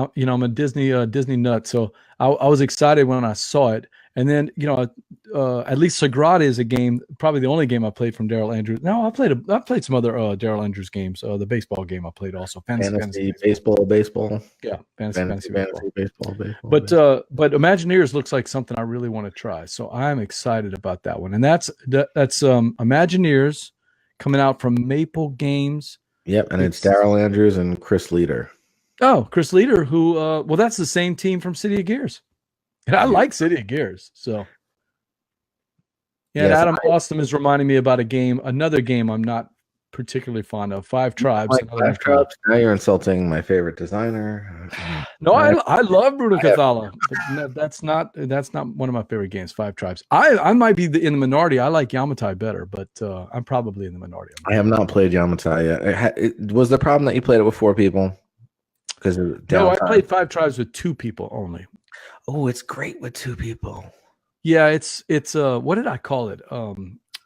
a Disney nut. So I was excited when I saw it. And then, at least Sagrada is a game, probably the only game I played from Daryl Andrews. No, I played some other Daryl Andrews games. The baseball game I played also. Fantasy baseball. Yeah, fantasy baseball. But Imagineers looks like something I really want to try. So I'm excited about that one. And that's Imagineers coming out from Maple Games. Yep, and it's Daryl Andrews and Chris Leader. Oh, Chris Leader, who that's the same team from City of Gears. And I like City of Gears, so yeah. Yes, Adam Austin is reminding me about another game I'm not particularly fond of. Five Tribes. Five Tribes. Now you're insulting my favorite designer. No, I love Bruno Cathala, but that's not one of my favorite games. Five Tribes. I might be in the minority. I like Yamatai better, but I'm probably in the minority. I have not played Yamatai yet. Was the problem that you played it with 4 people? because of No, I downtime? played 5 Tribes with 2 people only. Oh, it's great with 2 people. Yeah, it's what did I call it?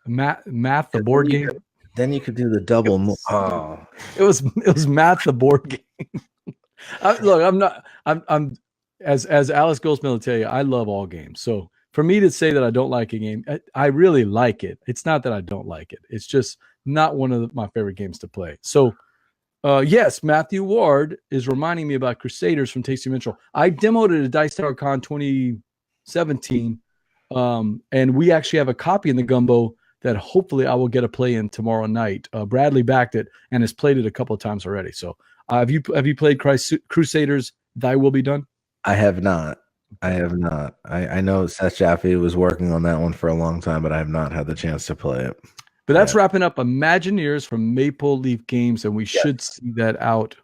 Math the board game. Then you could do the double. It was Math the board game. Look, I'm as Alice Goldsmith will tell you, I love all games. So for me to say that I don't like a game, I really like it. It's not that I don't like it. It's just not one of my favorite games to play. So yes, Matthew Ward is reminding me about Crusaders from Tasty Mitchell. I demoed it at Dice Tower Con 2017, and we actually have a copy in the Gumbo that hopefully I will get a play in tomorrow night. Bradley backed it and has played it a couple of times already. So have you played Crusaders Thy Will Be Done? I have not. I know Seth Jaffe was working on that one for a long time, but I have not had the chance to play it. But that's wrapping up Imagineers from Maple Leaf Games, and we should see that out.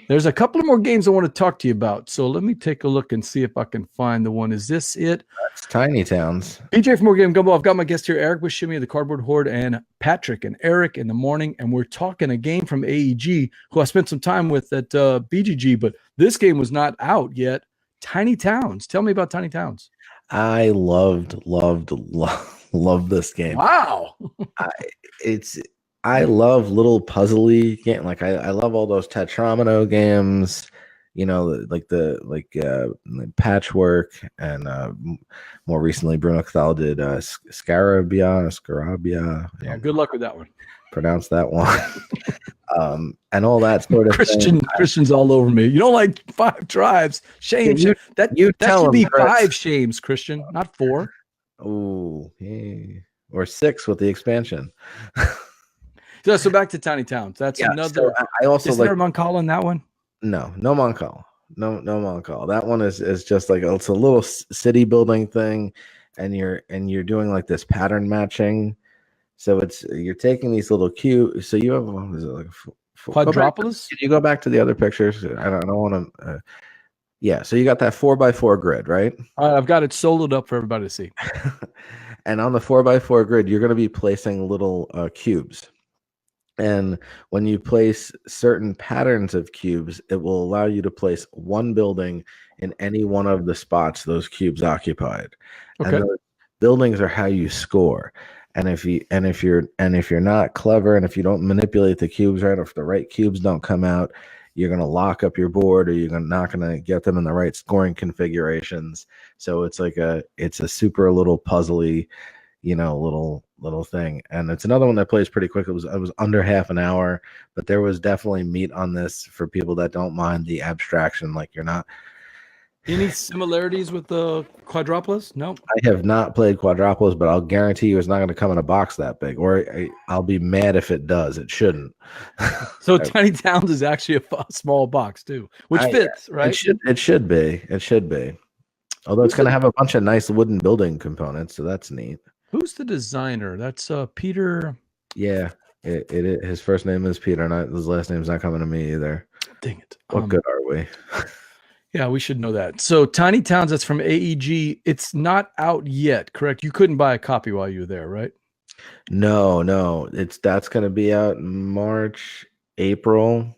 There's a couple of more games I want to talk to you about. So let me take a look and see if I can find the one. Is this it? That's Tiny Towns. BJ from More Game Gumbo. I've got my guest here, Eric Buscemi of the Cardboard Hoard, and Patrick and Eric in the morning. And we're talking a game from AEG, who I spent some time with at BGG, but this game was not out yet. Tiny Towns. Tell me about Tiny Towns. I loved this game. Wow. I love little puzzly game. Like I love all those Tetramino games, you know, like Patchwork, and more recently Bruno Cathal did Scarabia. Yeah, good luck with that one. Pronounce that one. And all that sort of thing. Christian's all over me. You don't like 5 Tribes. Shame. That should be 5 shames, Christian, not 4. Oh, yeah. Or 6 with the expansion. So back to Tiny Towns. That's another. So I also is there a Mancala in that one? No Mancala. No Mancala. That one is just like it's a little city building thing, and you're doing like this pattern matching. So you're taking these little cubes. So you have, what is it, like Quadropolis? Can you go back to the other pictures? I don't want to. Yeah. So you got that 4x4 grid, right? All right, I've got it soloed up for everybody to see. And on the 4x4 grid, you're going to be placing little cubes. And when you place certain patterns of cubes, it will allow you to place one building in any one of the spots those cubes occupied. Okay. And those buildings are how you score. And if you're not clever, and if you don't manipulate the cubes right, or if the right cubes don't come out, you're going to lock up your board, or you're not going to get them in the right scoring configurations. So it's a super little puzzly, little thing. And it's another one that plays pretty quick. It was under half an hour, but there was definitely meat on this for people that don't mind the abstraction. Like you're not. Any similarities with the Quadropolis? No. I have not played Quadropolis, but I'll guarantee you it's not going to come in a box that big, or I'll be mad if it does. It shouldn't. So Tiny Towns is actually a small box too, which fits, right? It should be. Although it's going to have a bunch of nice wooden building components, so that's neat. Who's the designer? That's Peter. Yeah, his first name is Peter. His last name's not coming to me either. Dang it! What good are we? Yeah, we should know that. So Tiny Towns, that's from AEG. It's not out yet, correct? You couldn't buy a copy while you were there, right? No. That's going to be out in March, April.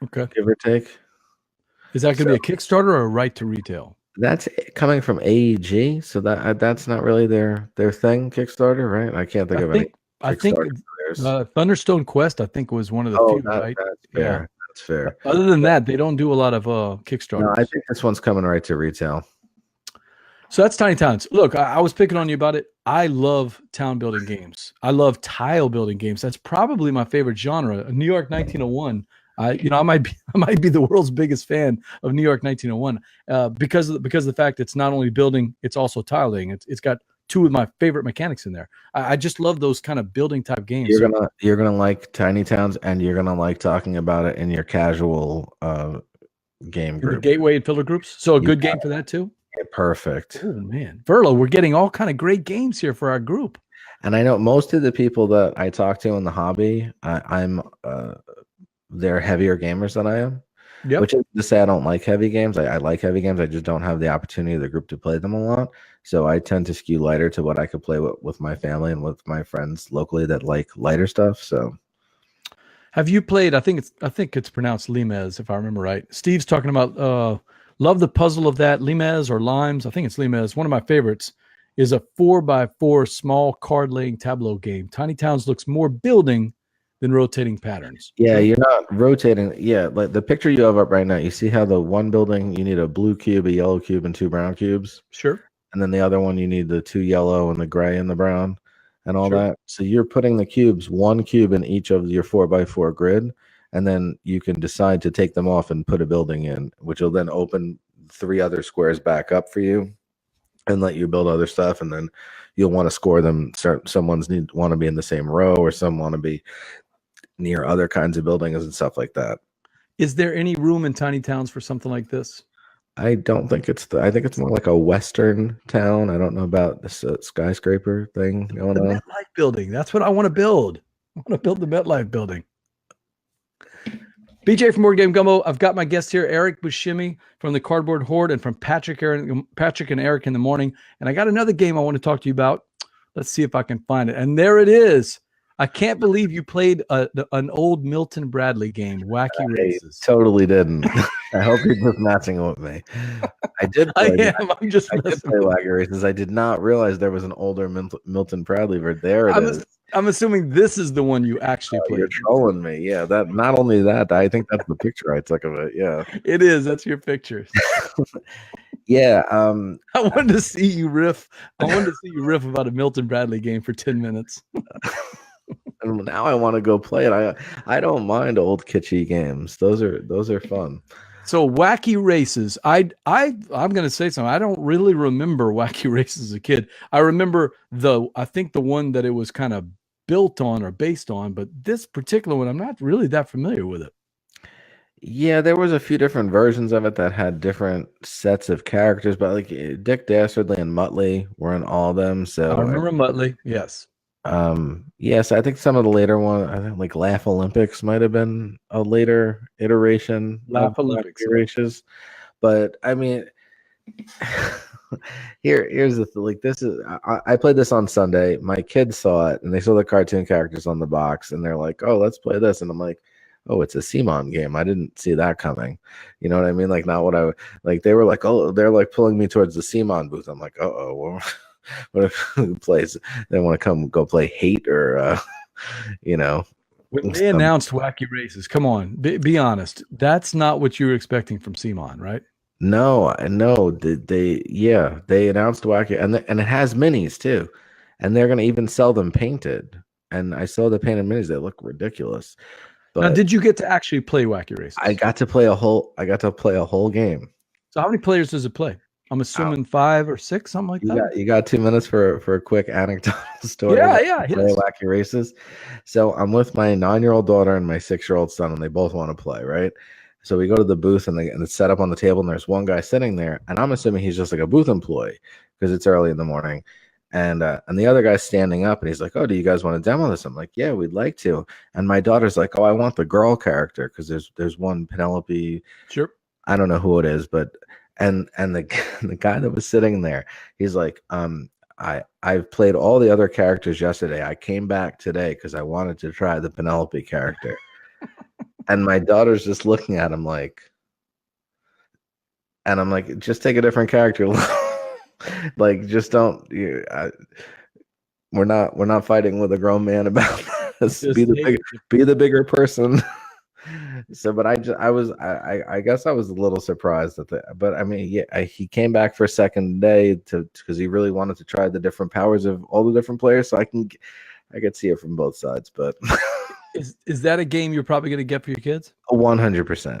Okay, give or take. Is that going to be a Kickstarter or a right to retail? That's coming from AEG, so that's not really their thing. Kickstarter, right? I can't think of any. I think Thunderstone Quest, I think, was one of the few, right? That's fair. Yeah. That's fair. Other than that, they don't do a lot of Kickstarters. No, I think this one's coming right to retail. So that's Tiny Towns. Look, I was picking on you about it. I love town building games. I love tile building games. That's probably my favorite genre. New York 1901. I might be the world's biggest fan of New York 1901 because of the fact it's not only building, it's also tiling. It's got two of my favorite mechanics in there. I just love those kind of building type games. You're gonna like Tiny Towns, and you're gonna like talking about it in your casual game group, the Gateway and Filler groups. So a good game for that too. Yeah, perfect. Oh man, Verlo, we're getting all kind of great games here for our group. And I know most of the people that I talk to in the hobby, they're heavier gamers than I am. Yep. Which is to say I don't like heavy games. I like heavy games. I just don't have the opportunity of the group to play them a lot. So I tend to skew lighter to what I could play with my family and with my friends locally that like lighter stuff. So Have you played? I think it's pronounced Limes, if I remember right. Steve's talking about love the puzzle of that Limes or Limes. I think it's Limes. One of my favorites is a 4x4 small card laying tableau game. Tiny Towns looks more building than rotating patterns. Yeah, True? you're not rotating. Yeah, like the picture you have up right now, you see how the one building you need a blue cube, a yellow cube, and two brown cubes? Sure. And then the other one you need the two yellow and the gray and the brown and all Sure. that. So you're putting the cubes, one cube in each of your 4x4 grid, and then you can decide to take them off and put a building in, which will then open 3 other squares back up for you and let you build other stuff. And then you'll want to score them. Someone's want to be in the same row, or some want to be near other kinds of buildings and stuff like that. Is there any room in Tiny Towns for something like this? I don't think I think it's more like a Western town. I don't know about this skyscraper thing going The on. MetLife building. That's what I want to build. I want to build the MetLife building. BJ from Board Game Gumbo. I've got my guest here, Eric Buscemi from the Cardboard Hoard, and from Patrick and Eric in the morning. And I got another game I want to talk to you about. Let's see if I can find it. And there it is. I can't believe you played an old Milton Bradley game, Wacky Races. Totally didn't. I hope you're just messing with me. I did. I am. I'm just. I did play Wacky Races. I did not realize there was an older Milton Bradley. There it is. I'm assuming this is the one you actually played. You're trolling me. Yeah. That. Not only that, I think that's the picture I took of it. Yeah. It is. That's your picture. Yeah. I wanted to see you riff. I wanted to see you riff about a Milton Bradley game for 10 minutes. And now I want to go play it. I don't mind old kitschy games. Those are fun. So Wacky Races. I'm going to say something. I don't really remember Wacky Races as a kid. I remember I think the one that it was kind of built on or based on, but this particular one, I'm not really that familiar with it. Yeah, there was a few different versions of it that had different sets of characters, but like Dick Dastardly and Muttley were in all of them. So I remember Muttley. Yes. Yes, I think some of the later one, I think like Laugh Olympics might have been a later iteration. Laugh Olympics races, but I mean, here's the thing. Like this is, I played this on Sunday. My kids saw it and they saw the cartoon characters on the box, and they're like, "Oh, let's play this." And I'm like, "Oh, it's a Simon game. I didn't see that coming." You know what I mean? Like not what I like. They were like, "Oh," they're like pulling me towards the Simon booth. I'm like, "Uh-oh, well, what if who plays? They want to go play Hate or you know." When they announced Wacky Races, come on, be honest. That's not what you were expecting from Simon, right? No. They announced Wacky, and it has minis too, and they're gonna even sell them painted. And I saw the painted minis; they look ridiculous. But now, did you get to actually play Wacky Races? I got to play a whole game. So how many players does it play? I'm assuming 5 or 6, something like that. You got 2 minutes for a quick anecdotal story. Yeah. Play Wacky Races. So I'm with my 9-year-old daughter and my 6-year-old son, and they both want to play, right? So we go to the booth, and it's set up on the table, and there's one guy sitting there, and I'm assuming he's just like a booth employee because it's early in the morning. And the other guy's standing up, and he's like, "Oh, do you guys want to demo this?" I'm like, "Yeah, we'd like to." And my daughter's like, "Oh, I want the girl character because there's one Penelope." Sure. I don't know who it is, but and the guy that was sitting there, he's like, I've played all the other characters yesterday. I came back today because I wanted to try the Penelope character." And my daughter's just looking at him like, and I'm like, "Just take a different character." Like, just don't. We're not fighting with a grown man about this. Be the bigger person. So, but I guess I was a little surprised at that. But I mean, yeah, he came back for a second day because he really wanted to try the different powers of all the different players. So I could see it from both sides. But is that a game you're probably going to get for your kids? 100%.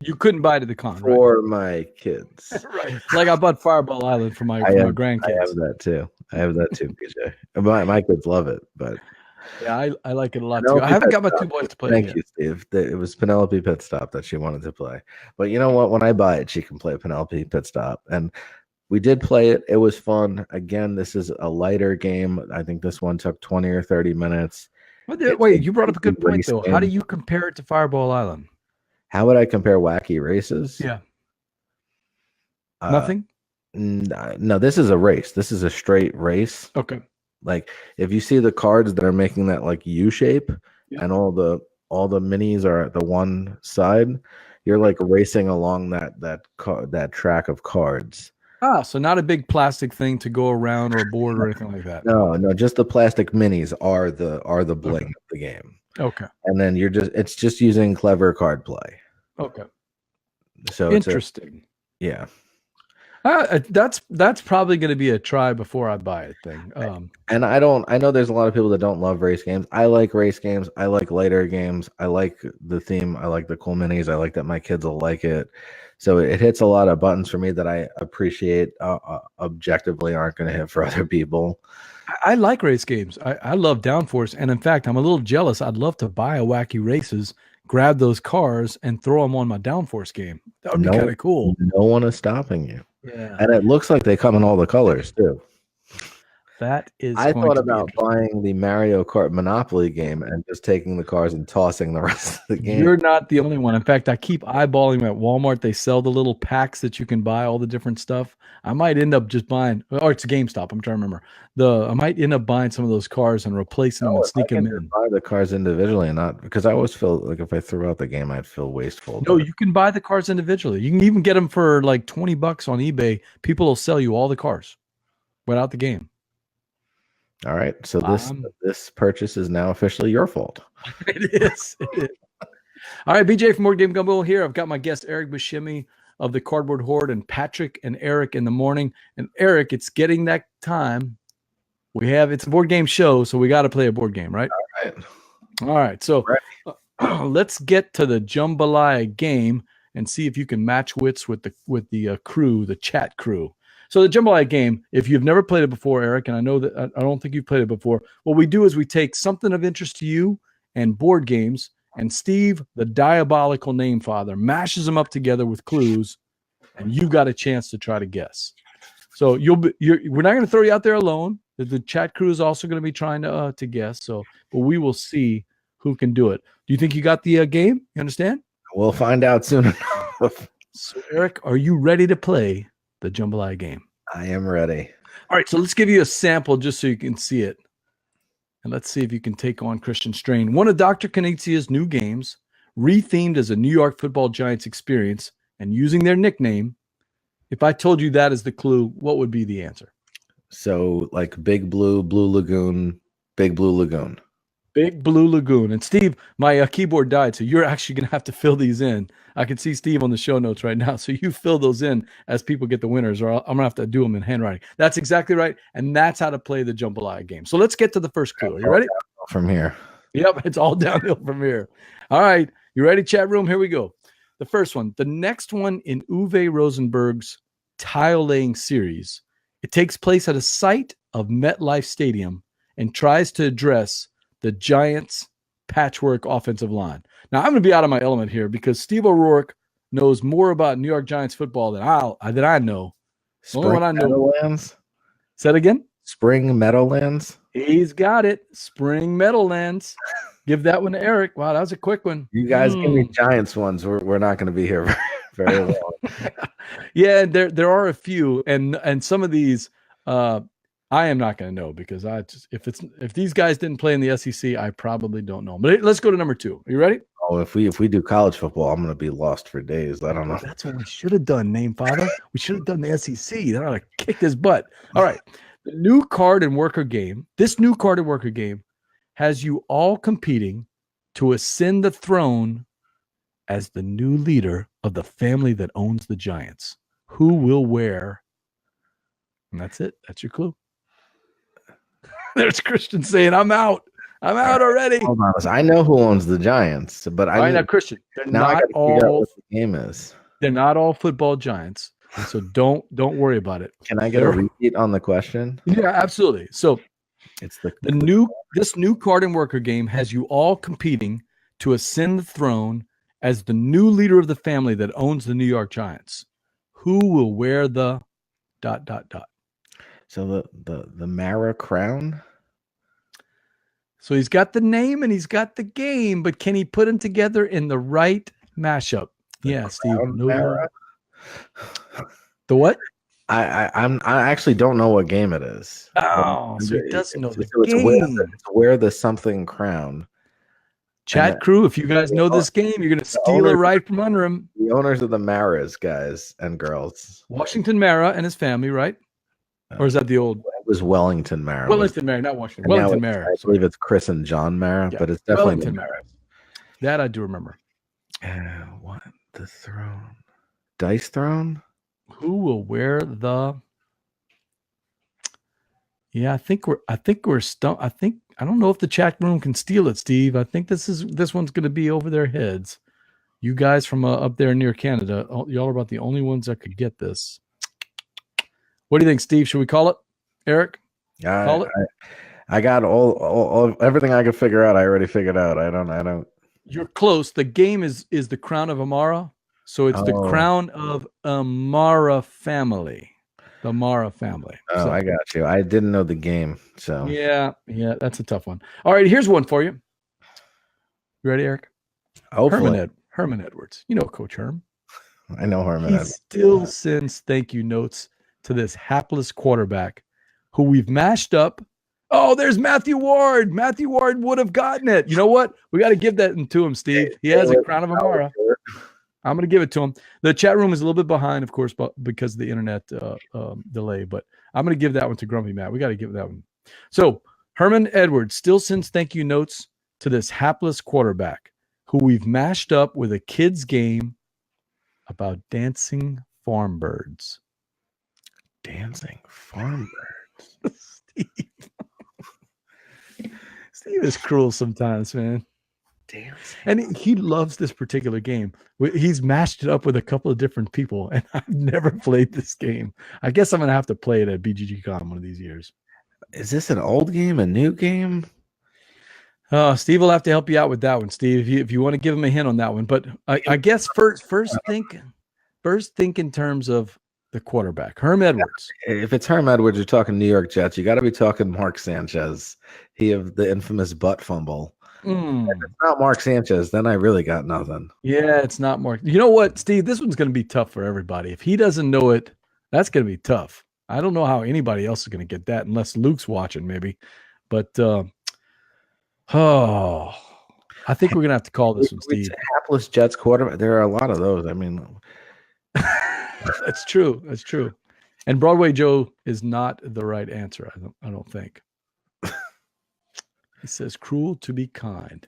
You couldn't buy it at the con for my kids, right? Like I bought Fireball Island for my grandkids. I have that too. PJ. My kids love it, but yeah, I like it a lot too. I haven't got my 2 boys to play. Thank you, Steve. It was Penelope Pit Stop that she wanted to play, but you know what? When I buy it, she can play Penelope Pit Stop, and we did play it. It was fun. Again, this is a lighter game. I think this one took 20 or 30 minutes. Wait, you brought up a good point though. How do you compare it to Fireball Island? How would I compare Wacky Races? Yeah. Nothing? No, this is a race. This is a straight race. Okay. Like if you see the cards that are making that like U shape, and all all the minis are at the one side. You're like racing along that track of cards. Ah, so not a big plastic thing to go around or a board or anything like that. No, just the plastic minis are the bling Okay. of the game. Okay. And then it's just using clever card play. Okay. So interesting. Yeah. That's probably going to be a try before I buy it thing. And I know there's a lot of people that don't love race games. I like race games. I like lighter games. I like the theme. I like the cool minis. I like that my kids will like it. So it hits a lot of buttons for me that I appreciate. Objectively aren't going to hit for other people. I like race games. I love Downforce, and in fact, I'm a little jealous. I'd love to buy a Wacky Races, grab those cars, and throw them on my Downforce game. That would be kind of cool. No one is stopping you. Yeah, and it looks like they come in all the colors too. That is. I thought about buying the Mario Kart Monopoly game and just taking the cars and tossing the rest of the game. You're not the only one. In fact, I keep eyeballing them at Walmart. They sell the little packs that you can buy all the different stuff. I might end up just buying, or it's GameStop. I'm trying to remember. I might end up buying some of those cars and replacing them and sneaking them in. Buy the cars individually and not because I always feel like if I threw out the game, I'd feel wasteful. No, you can buy the cars individually. You can even get them for like $20 on eBay. People will sell you all the cars without the game. All right, so this purchase is now officially your fault. It is. All right, BJ from Ward Game Gumbo here. I've got my guest Eric Buscemi of the Cardboard Hoard and Patrick and Eric in the morning. And Eric, it's getting that time. It's a board game show, so we got to play a board game, right? All right. So let's get to the Jambalaya game and see if you can match wits with the crew, the chat crew. So the Jambalaya game, if you've never played it before, Eric, and I know that I don't think you've played it before, what we do is we take something of interest to you and board games, and Steve, the diabolical name father, mashes them up together with clues, and you got a chance to try to guess. So we're not going to throw you out there alone. The chat crew is also going to be trying to guess. So, but we will see who can do it. Do you think you got the game? You understand? We'll find out soon enough. So, Eric, are you ready to play the Jambalaya game? I am ready. All right, so let's give you a sample just so you can see it. And let's see if you can take on Christian Strain. One of Dr. Kanitsia's new games, rethemed as a New York Football Giants experience and using their nickname. If I told you that is the clue, what would be the answer? So like Big Blue, Blue Lagoon, Big Blue Lagoon. Big Blue Lagoon. And Steve, my keyboard died, so you're actually going to have to fill these in. I can see Steve on the show notes right now, so you fill those in as people get the winners, or I'm going to have to do them in handwriting. That's exactly right, and that's how to play the Jambalaya game. So let's get to the first clue. Are you ready? From here. Yep, it's all downhill from here. All right, you ready, chat room? Here we go. The first one, the next one in Uwe Rosenberg's tile-laying series. It takes place at a site of MetLife Stadium and tries to address the Giants' patchwork offensive line. Now, I'm going to be out of my element here because Steve O'Rourke knows more about New York Giants football than I know. Spring only one I know. Meadowlands? Say that again? Spring Meadowlands? He's got it. Spring Meadowlands. Give that one to Eric. Wow, that was a quick one. You guys give me Giants ones. We're not going to be here very long. Yeah, there are a few, and some of these I am not going to know because if these guys didn't play in the SEC, I probably don't know. But let's go to number 2. Are you ready? Oh, if we do college football, I'm going to be lost for days. I don't know. That's what we should have done, name father. We should have done the SEC. They ought to kick his butt. All right. The new card and worker game. This new card and worker game has you all competing to ascend the throne as the new leader of the family that owns the Giants. Who will wear? And that's it. That's your clue. There's Christian saying, I'm out. I'm out already. Hold on. I know who owns the Giants, but I know Christian. They're now not all what the game is. They're not all football giants. So don't worry about it. Can I get a repeat on the question? Yeah, absolutely. So it's this new card and worker game has you all competing to ascend the throne as the new leader of the family that owns the New York Giants. Who will wear the ... So the Mara crown. So he's got the name and he's got the game, but can he put them together in the right mashup? Yeah, Steve. Mara. The what? I actually don't know what game it is. Oh, so he doesn't know the game. It's wear the something crown. Chat crew, if you guys know this game, you're going to steal it right from under him. The owners of the Maras, guys and girls. Washington Mara and his family, right? Or is that the old? It was Wellington Mara. Wellington Mara, not Washington. Wellington Mara. I believe it's Chris and John Mara, but it's definitely Wellington Mara. That I do remember. What? The throne? Dice throne? Who will wear the? Yeah, I think we're stumped. I don't know if the chat room can steal it, Steve. I think this one's going to be over their heads. You guys from up there near Canada, y'all are about the only ones that could get this. What do you think, Steve? Should we call it, Eric? Call it. I got all everything I could figure out. I already figured out. I don't. You're close. The game is the Crown of Amara, so it's the Crown of Amara family. The Amara family. Oh, I got you. I didn't know the game, so yeah, that's a tough one. All right, here's one for you. You ready, Eric? Hopefully. Herman Edwards. You know Coach Herm. I know Herman He Edwards. still sends thank you notes to this hapless quarterback who we've mashed up. Oh, there's Matthew Ward. Matthew Ward would have gotten it. You know what? We got to give that to him, Steve. He has a Crown of Amara. I'm going to give it to him. The chat room is a little bit behind, of course, because of the internet delay, but I'm going to give that one to Grumpy Matt. We got to give that one. So Herman Edwards still sends thank you notes to this hapless quarterback who we've mashed up with a kid's game about dancing farm birds. Dancing farm birds. Steve is cruel sometimes, man. Dancing. And he loves this particular game. He's mashed it up with a couple of different people, and I've never played this game. I guess I'm going to have to play it at BGGCon one of these years. Is this an old game, a new game? Steve will have to help you out with that one, Steve, if you want to give him a hint on that one. But I guess first think in terms of the quarterback, Herm Edwards. If it's Herm Edwards, you're talking New York Jets. You got to be talking Mark Sanchez. He of the infamous butt fumble. If it's not Mark Sanchez, then I really got nothing. Yeah, it's not Mark. You know what, Steve? This one's going to be tough for everybody. If he doesn't know it, that's going to be tough. I don't know how anybody else is going to get that unless Luke's watching, maybe. But I think we're going to have to call this one, Steve. Hapless Jets quarterback. There are a lot of those. I mean, that's true. That's true. And Broadway Joe is not the right answer. I don't think. He says, "Cruel to be kind."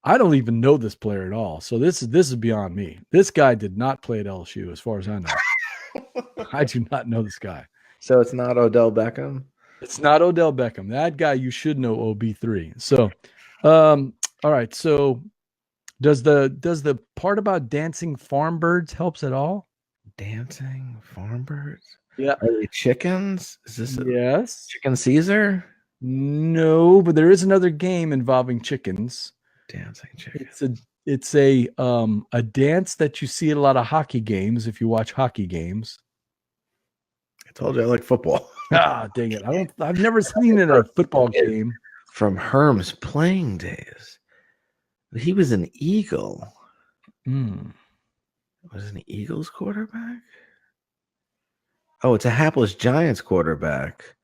I don't even know this player at all. So this is beyond me. This guy did not play at LSU, as far as I know. I do not know this guy. So it's not Odell Beckham? It's not Odell Beckham. That guy you should know, OB3. So, all right. So does the part about dancing farm birds helps at all? Dancing farm birds? Yeah. Are they chickens? Is this yes. Chicken Caesar? No, but there is another game involving chickens. Dancing chickens. It's a dance that you see at a lot of hockey games if you watch hockey games. I told you I like football. Dang it. I've never seen it at a football game. From Herm's playing days. He was an Eagle. Was it an Eagles quarterback? Oh, it's a hapless Giants quarterback.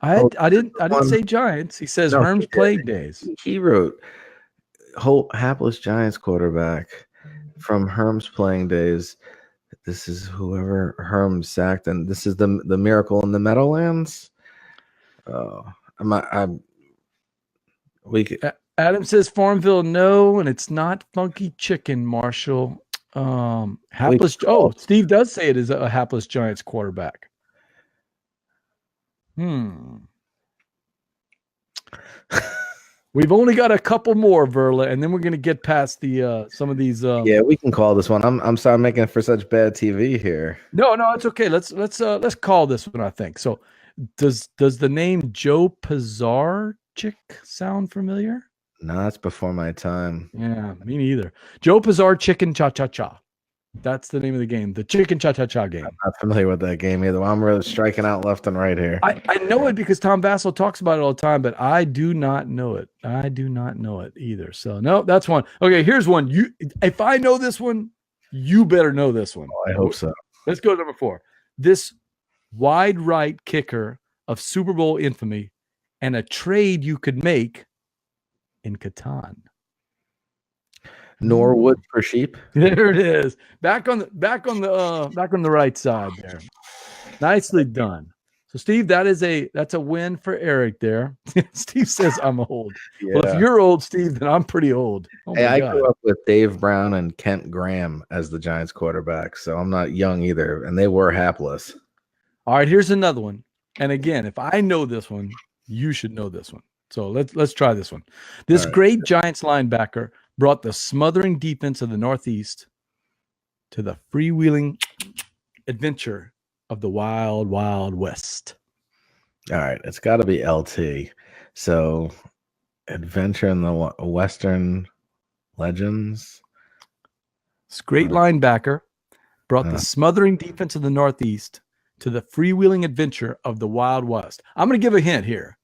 I didn't say Giants. He says Herm's playing days. He wrote hapless Giants quarterback from Herm's playing days. This is whoever Herm sacked, and this is the Miracle in the Meadowlands. Adam says Farmville, no, and it's not Funky Chicken, Marshall. Hapless. Steve does say it is a hapless Giants quarterback. We've only got a couple more, Verla, and then we're gonna get past the some of these. Yeah, we can call this one. I'm sorry, I'm making it for such bad TV here. No, it's okay. Let's call this one. I think so. Does the name Joe Pizarchik sound familiar? No, it's before my time. Yeah, me neither. Joe Pizarr Chicken Cha Cha Cha. That's the name of the game. The Chicken Cha Cha Cha game. I'm not familiar with that game either. I'm really striking out left and right here. I know it because Tom Vassell talks about it all the time, but I do not know it. I do not know it either. So no, that's one. Okay, here's one. If I know this one, you better know this one. I hope so. Let's go to number 4. This wide right kicker of Super Bowl infamy and a trade you could make in Catan. Norwood for sheep. There it is. Back on the right side there. Nicely done. So Steve, that's a win for Eric there. Steve says I'm old. Yeah. Well, if you're old, Steve, then I'm pretty old. Oh my I God. grew up with Dave Brown and Kent Graham as the Giants quarterbacks, so I'm not young either, and they were hapless. All right, here's another one. And again, if I know this one, you should know this one. So let's try this one. This great Giants linebacker brought the smothering defense of the Northeast to the freewheeling adventure of the wild, wild West. All right, it's got to be LT. So, Adventure in the Western Legends. This great linebacker brought the smothering defense of the Northeast to the freewheeling adventure of the Wild West. I'm going to give a hint here.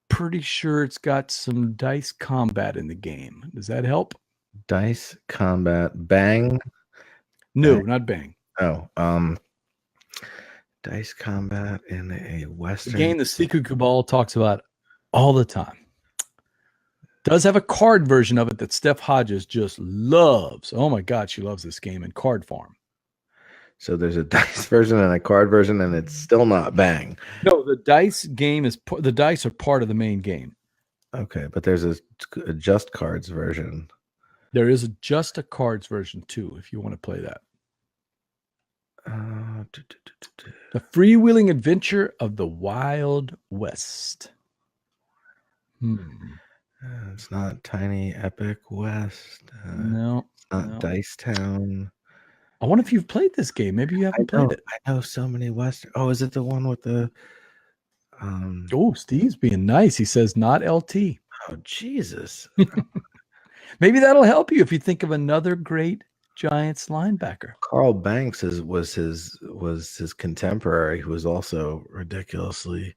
Pretty sure it's got some dice combat in the game. Does that help? Dice combat. Bang? No, not Bang. Oh, dice combat in a Western. The game the Secret Cabal talks about all the time. Does have a card version of it that Steph Hodges just loves. Oh my God, she loves this game in card form. So there's a dice version and a card version, and it's still not Bang. No, the dice game the dice are part of the main game. Okay, but there's a just cards version. There is just a cards version too, if you want to play that. The freewheeling adventure of the Wild West. It's not Tiny Epic West. No, it's not Dice Town. I wonder if you've played this game. Maybe you haven't played it. I know so many Western. Oh, is it the one with the? Oh, Steve's being nice. He says not LT. Oh, Jesus. Maybe that'll help you if you think of another great Giants linebacker. Carl Banks was his contemporary, who was also ridiculously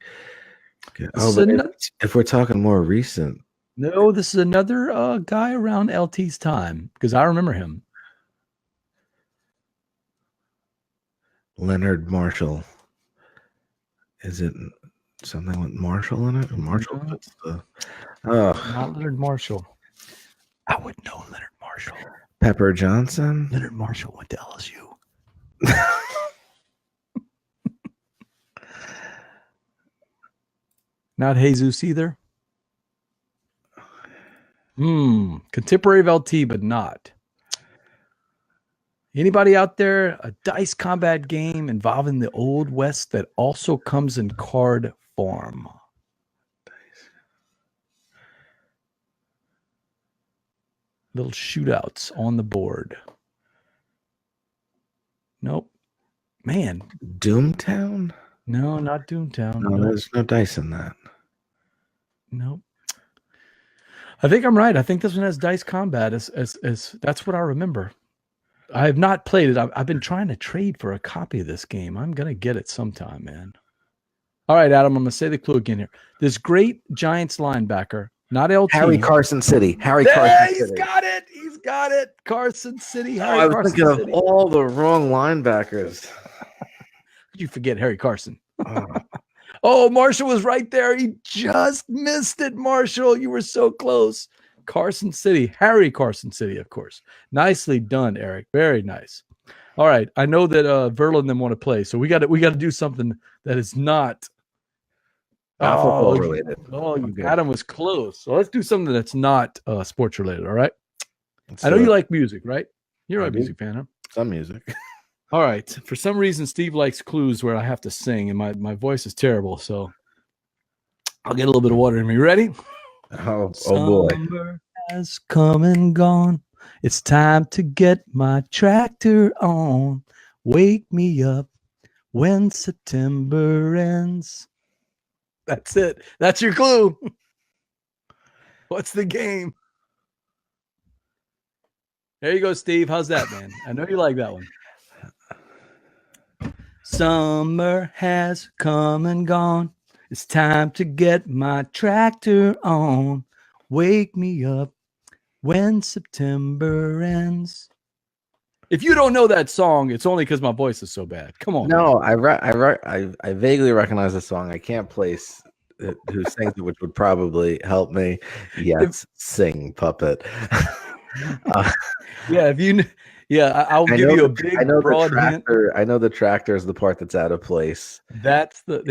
good. Oh, but if we're talking more recent. No, this is another guy around LT's time, because I remember him. Leonard Marshall. Is it something with Marshall in it? Marshall? No. Not Leonard Marshall. I would know Leonard Marshall. Pepper Johnson? Leonard Marshall went to LSU. Not Jesus either. Contemporary of LT, but not. Anybody out there? A dice combat game involving the Old West that also comes in card form. Little shootouts on the board. Nope. Man. Doomtown? No, not Doomtown. No, there's no dice in that. Nope. I think I'm right. I think this one has dice combat. As that's what I remember. I have not played it. I've been trying to trade for a copy of this game. I'm going to get it sometime, man. All right, Adam, I'm going to say the clue again here. This great Giants linebacker, not LT. Harry Carson City. He's got it. He's got it. Carson City. I was thinking of all the wrong linebackers. Did you forget Harry Carson? Oh, Marshall was right there. He just missed it, Marshall. You were so close. Carson City, Harry Carson City, of course. Nicely done, Eric. Very nice. All right, I know that Verla and them want to play, so we got to do something that is not football related. Adam was close. So let's do something that's not sports related. All right. I know you like music, right? You're a music fan, huh? Some music. All right. For some reason, Steve likes clues where I have to sing, and my voice is terrible, so I'll get a little bit of water in me. Ready? Oh boy. Summer has come and gone. It's time to get my tractor on. Wake me up when September ends. That's it. That's your clue. What's the game? There you go, Steve. How's that, man? I know you like that one. Summer has come and gone. It's time to get my tractor on. Wake me up when September ends. If you don't know that song, it's only because my voice is so bad. Come on. No, man. I vaguely recognize the song. I can't place who sings it, which would probably help me. Yes, sing puppet. Yeah, if you, I'll give you a big broad hint. I know the tractor is the part that's out of place. That's in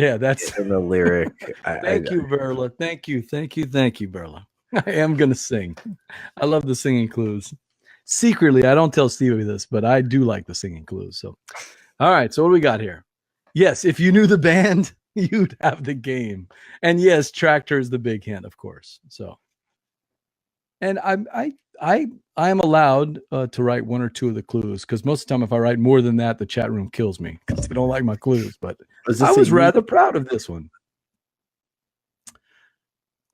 the lyric. Thank you, Berla. Thank you, Berla. I am gonna sing. I love the singing clues. Secretly, I don't tell Stevie this, but I do like the singing clues. So, all right. So what do we got here? Yes, if you knew the band, you'd have the game. And yes, tractor is the big hint, of course. So, and I am allowed to write one or two of the clues, because most of the time, if I write more than that, the chat room kills me because they don't like my clues. But I was rather proud of this one.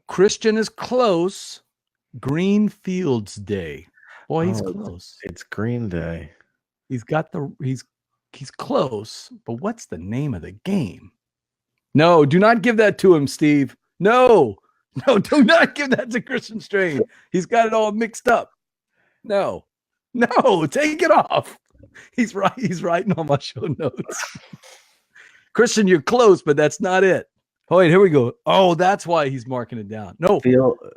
Christian is close. Green Fields Day. Boy, he's close. It's Green Day. He's close, but what's the name of the game? No, do not give that to him, Steve. No, do not give that to Christian Strain. He's got it all mixed up. No, take it off. He's writing on my show notes. Christian, you're close, but that's not it. Oh, wait, here we go. Oh, that's why he's marking it down. No.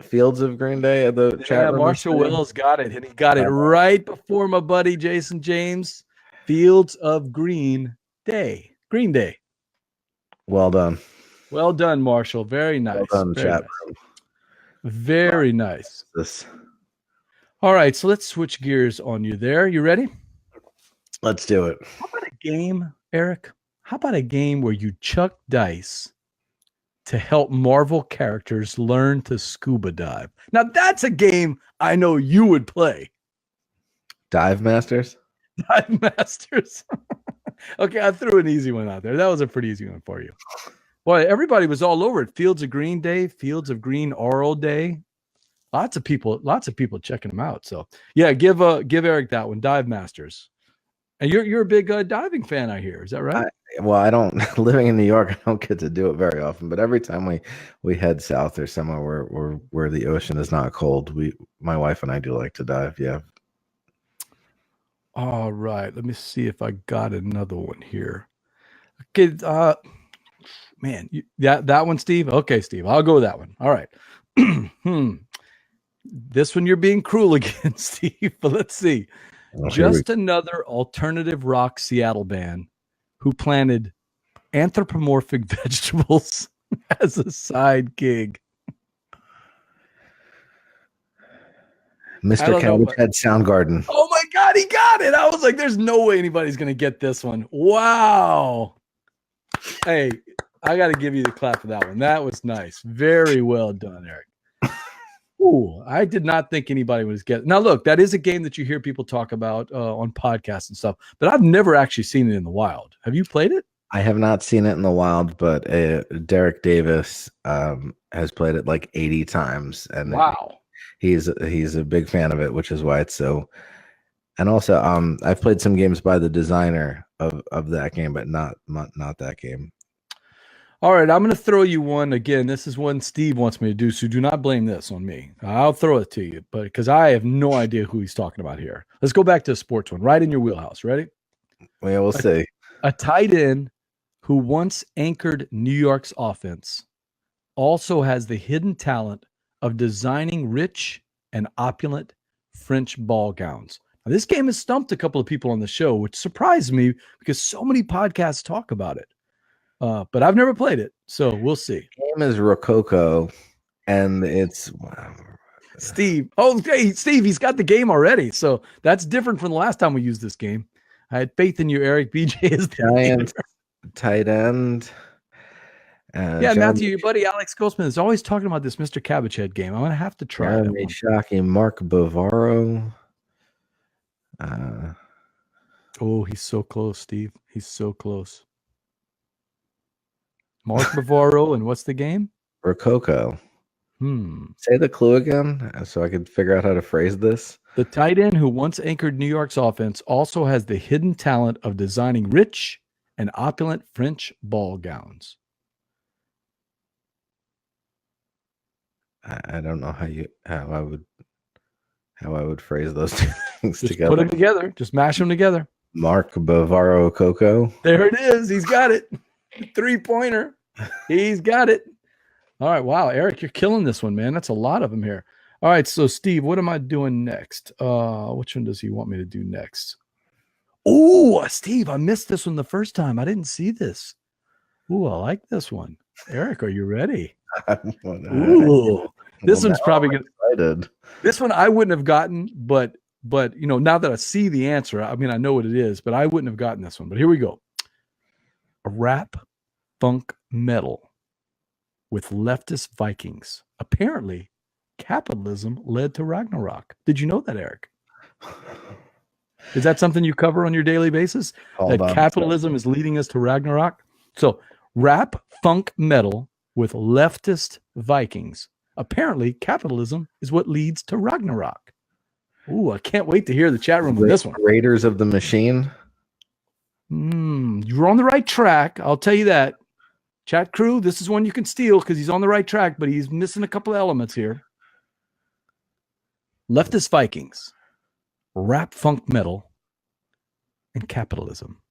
Fields of Green Day at the chat room. Marshall Wells got it, and he got it right before my buddy Jason James. Fields of Green Day. Green Day. Well done. Well done, Marshall. Very nice. Well done, chat room. Very nice. All right, so let's switch gears on you there. You ready? Let's do it. How about a game, Eric? How about a game where you chuck dice to help Marvel characters learn to scuba dive? Now, that's a game I know you would play. Dive Masters? Dive Masters. Okay, I threw an easy one out there. That was a pretty easy one for you. Boy, everybody was all over it. Fields of Green Day, Fields of Green Oral Day. Lots of people checking them out. So, yeah, give Eric that one, Dive Masters. And you're a big diving fan, I hear. Is that right? I don't, living in New York, I don't get to do it very often, but every time we head south or somewhere where the ocean is not cold, my wife and I do like to dive. Yeah. All right. Let me see if I got another one here. Okay. Man, that one, Steve. Okay, Steve, I'll go with that one. All right. This one you're being cruel again, Steve, but let's see. Just another alternative rock Seattle band who planted anthropomorphic vegetables as a side gig. Mr. Cabbage Soundgarden. Oh my God, he got it. I was like, there's no way anybody's going to get this one. Wow. Hey, I got to give you the clap for that one. That was nice. Very well done, Eric. Ooh, I did not think anybody was getting. Now, look, that is a game that you hear people talk about on podcasts and stuff, but I've never actually seen it in the wild. Have you played it? I have not seen it in the wild, but Derek Davis has played it like 80 times, and wow, he's a big fan of it, which is why it's so. And also, I've played some games by the designer of that game, but not that game. All right, I'm going to throw you one again. This is one Steve wants me to do, so do not blame this on me. I'll throw it to you, but because I have no idea who he's talking about here. Let's go back to a sports one, right in your wheelhouse. Ready? Yeah, we'll see. A tight end who once anchored New York's offense also has the hidden talent of designing rich and opulent French ball gowns. Now, this game has stumped a couple of people on the show, which surprised me because so many podcasts talk about it. But I've never played it, so we'll see. The name is Rococo, and it's Steve. Oh, hey, Steve, he's got the game already, so that's different from the last time we used this game. I had faith in you, Eric. BJ is the giant tight end. Yeah, Matthew, your buddy Alex Goldsmith is always talking about this Mr. Cabbagehead game. I'm going to have to try it. Shocking. Mark Bavaro. Oh, he's so close, Steve. He's so close. Mark Bavaro, and what's the game? Rococo. Say the clue again so I could figure out how to phrase this. The tight end who once anchored New York's offense also has the hidden talent of designing rich and opulent French ball gowns. I don't know how I would phrase those two things Just together. Put them together. Just mash them together. Mark Bavaro Coco. There it is. He's got it. 3-pointer. He's got it. All right. Wow, Eric, you're killing this one, man. That's a lot of them here. All right. So, Steve, what am I doing next? Which one does he want me to do next? Oh, Steve, I missed this one the first time. I didn't see this. Ooh, I like this one. Eric, are you ready? Ooh, this one's probably good. Excited. This one I wouldn't have gotten, but you know, now that I see the answer, I mean, I know what it is, but I wouldn't have gotten this one. But here we go. A rap funk metal with leftist Vikings. Apparently, capitalism led to Ragnarok. Did you know that, Eric? Is that something you cover on your daily basis? That capitalism is leading us to Ragnarok? So, rap funk metal with leftist Vikings. Apparently, capitalism is what leads to Ragnarok. Ooh, I can't wait to hear the chat room with this one. Raiders of the Machine. You're on the right track. I'll tell you that. Chat crew, this is one you can steal because he's on the right track, but he's missing a couple of elements here. Leftist Vikings, rap funk metal, and capitalism.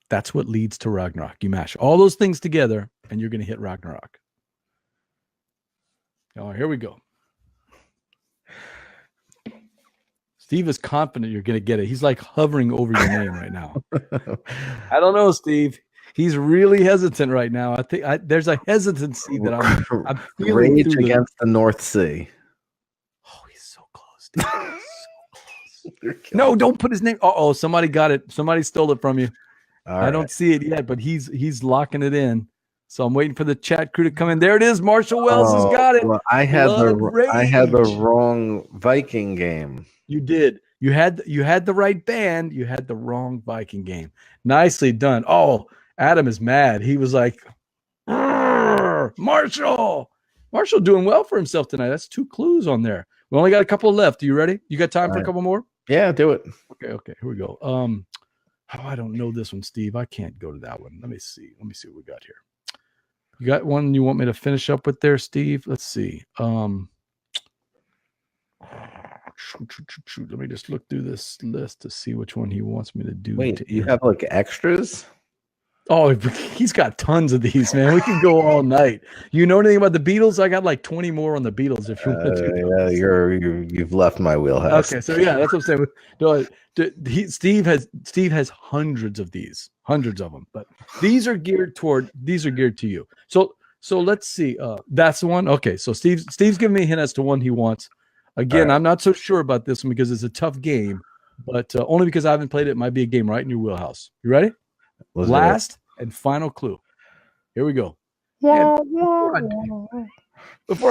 That's what leads to Ragnarok. You mash all those things together, and you're going to hit Ragnarok. All right, here we go. Steve is confident you're going to get it. He's like hovering over your name right now. I don't know, Steve. He's really hesitant right now. I think there's a hesitancy that I'm feeling. Rage Against the North Sea. Oh, he's so close, Steve. So close. No, don't put his name. Oh, somebody got it. Somebody stole it from you. I don't see it yet, but he's locking it in. So I'm waiting for the chat crew to come in. There it is. Marshall Wells has got it. Well, I had the wrong Viking game. You did. You had the right band. You had the wrong Viking game. Nicely done. Oh, Adam is mad. He was like, Marshall doing well for himself tonight. That's 2 clues on there. We only got a couple left. Are you ready? You got time for a couple more? Yeah, do it. Okay. Here we go. Oh, I don't know this one, Steve. I can't go to that one. Let me see what we got here. You got one you want me to finish up with there, Steve? Let's see. Let me just look through this list to see which one he wants me to do. Wait, you have like extras? Oh, he's got tons of these, man. We can go all night. You know anything about the Beatles? I got like 20 more on the Beatles if you want to. Yeah, you've left my wheelhouse. Okay, so yeah, that's what I'm saying. Steve has hundreds of these, hundreds of them, but these are geared to you. So let's see. That's the one. Okay, so Steve's giving me a hint as to one he wants. Again, right. I'm not so sure about this one because it's a tough game, but only because I haven't played it. It might be a game right in your wheelhouse. You ready? Last and final clue. Here we go. Before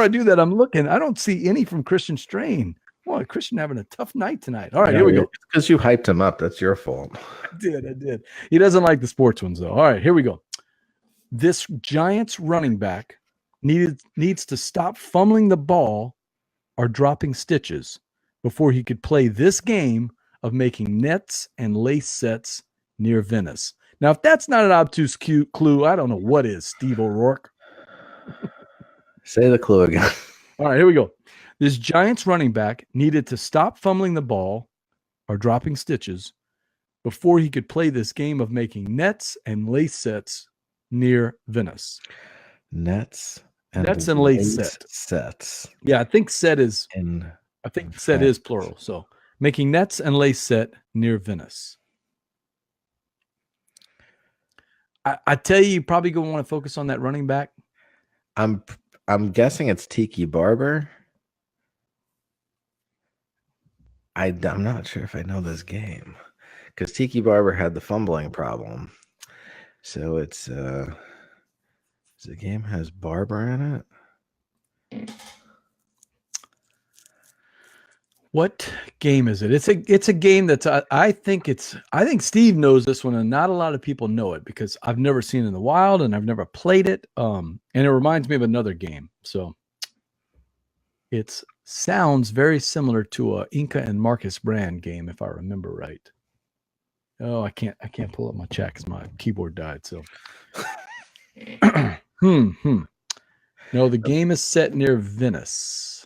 I do that, I'm looking. I don't see any from Christian Strain. Boy, Christian having a tough night tonight. All right, here we go. Because you hyped him up. That's your fault. I did. He doesn't like the sports ones, though. All right, here we go. This Giants running back needs to stop fumbling the ball or dropping stitches before he could play this game of making nets and lace sets near Venice. Now, if that's not an obtuse clue, I don't know what is, Steve O'Rourke. Say the clue again. All right, here we go. This Giants running back needed to stop fumbling the ball or dropping stitches before he could play this game of making nets and lace sets near Venice. Nets and lace sets. Yeah, I think set is plural. So making nets and lace set near Venice. I tell you probably going to want to focus on that running back. I'm guessing it's Tiki Barber. I'm not sure if I know this game because Tiki Barber had the fumbling problem. So it's the game has Barber in it. What game is it? It's a game that's I think Steve knows this one, and not a lot of people know it because I've never seen it in the wild and I've never played it. And it reminds me of another game. So it sounds very similar to a Inca and Marcus Brand game, if I remember right. Oh, I can't pull up my chat because my keyboard died. So No, the game is set near Venice.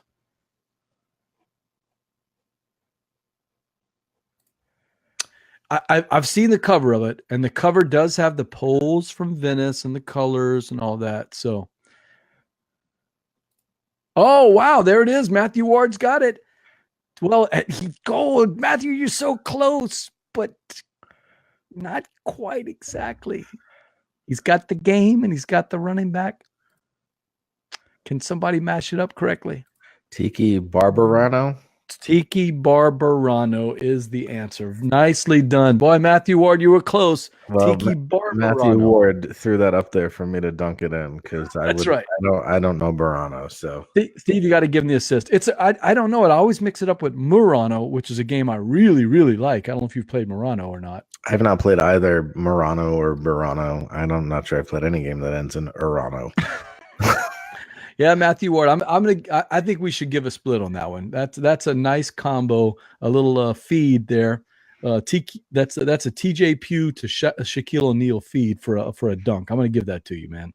I've seen the cover of it, and the cover does have the poles from Venice and the colors and all that. So Oh, wow. There it is. Matthew Ward's got it. Well, Matthew, you're so close, but not quite exactly. He's got the game and he's got the running back. Can somebody mash it up correctly? Tiki Barbarano. Tiki Barbarano is the answer. Nicely done. Boy, Matthew Ward, you were close. Well, Tiki Barbarano. Matthew Ward threw that up there for me to dunk it in because That's right. I don't know Barano. So Steve, you got to give him the assist. I don't know it. I always mix it up with Murano, which is a game I really, really like. I don't know if you've played Murano or not. I have not played either Murano or Barano. I'm not sure I've played any game that ends in Urano. Yeah, Matthew Ward. I think we should give a split on that one. That's a nice combo, a little feed there. That's a TJ Pugh to Shaquille O'Neal feed for a dunk. I'm gonna give that to you, man.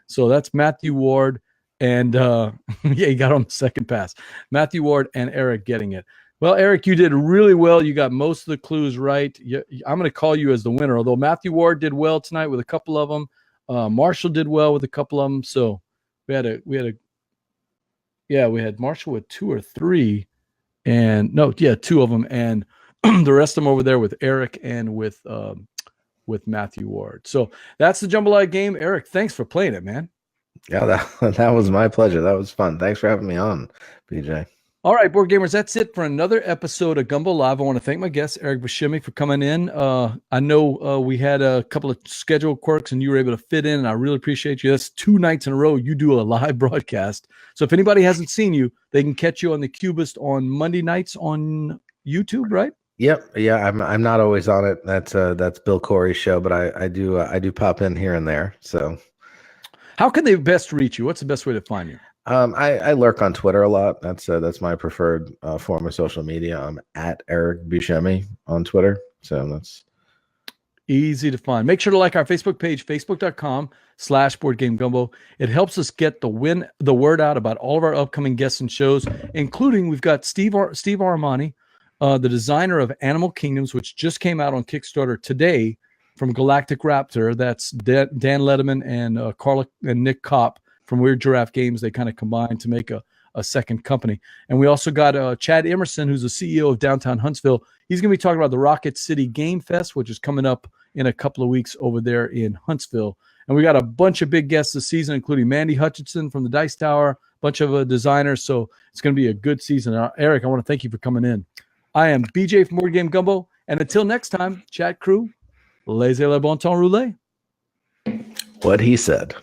So that's Matthew Ward and yeah, you got on the second pass. Matthew Ward and Eric getting it. Well, Eric, you did really well. You got most of the clues right. I'm going to call you as the winner, although Matthew Ward did well tonight with a couple of them. Marshall did well with a couple of them. So we had Marshall with 2 or 3 2 of them. And the rest of them over there with Eric and with Matthew Ward. So that's the Jambalaya game. Eric, thanks for playing it, man. Yeah, that was my pleasure. That was fun. Thanks for having me on, BJ. All right, board gamers, that's it for another episode of Gumbo Live. I want to thank my guest, Eric Buscemi, for coming in. I know we had a couple of schedule quirks and you were able to fit in, and I really appreciate you. That's 2 nights in a row you do a live broadcast. So if anybody hasn't seen you, they can catch you on the Cubist on Monday nights on YouTube, right? Yep. Yeah, I'm not always on it. That's Bill Corey's show, but I do pop in here and there. So how can they best reach you? What's the best way to find you? I lurk on Twitter a lot. That's my preferred form of social media. I'm at Eric Buscemi on Twitter. So that's easy to find. Make sure to like our Facebook page, facebook.com/BoardGameGumbo. It helps us get the word out about all of our upcoming guests and shows, including we've got Steve Armani, the designer of Animal Kingdoms, which just came out on Kickstarter today from Galactic Raptor. That's Dan Letterman and Carla and Nick Kopp from Weird Giraffe Games. They kind of combined to make a second company. And we also got Chad Emerson, who's the CEO of Downtown Huntsville. He's going to be talking about the Rocket City Game Fest, which is coming up in a couple of weeks over there in Huntsville. And we got a bunch of big guests this season, including Mandy Hutchinson from the Dice Tower, a bunch of designers. So it's going to be a good season. Eric, I want to thank you for coming in. I am BJ from Board Game Gumbo. And until next time, chat crew, laissez le bon temps rouler. what he said.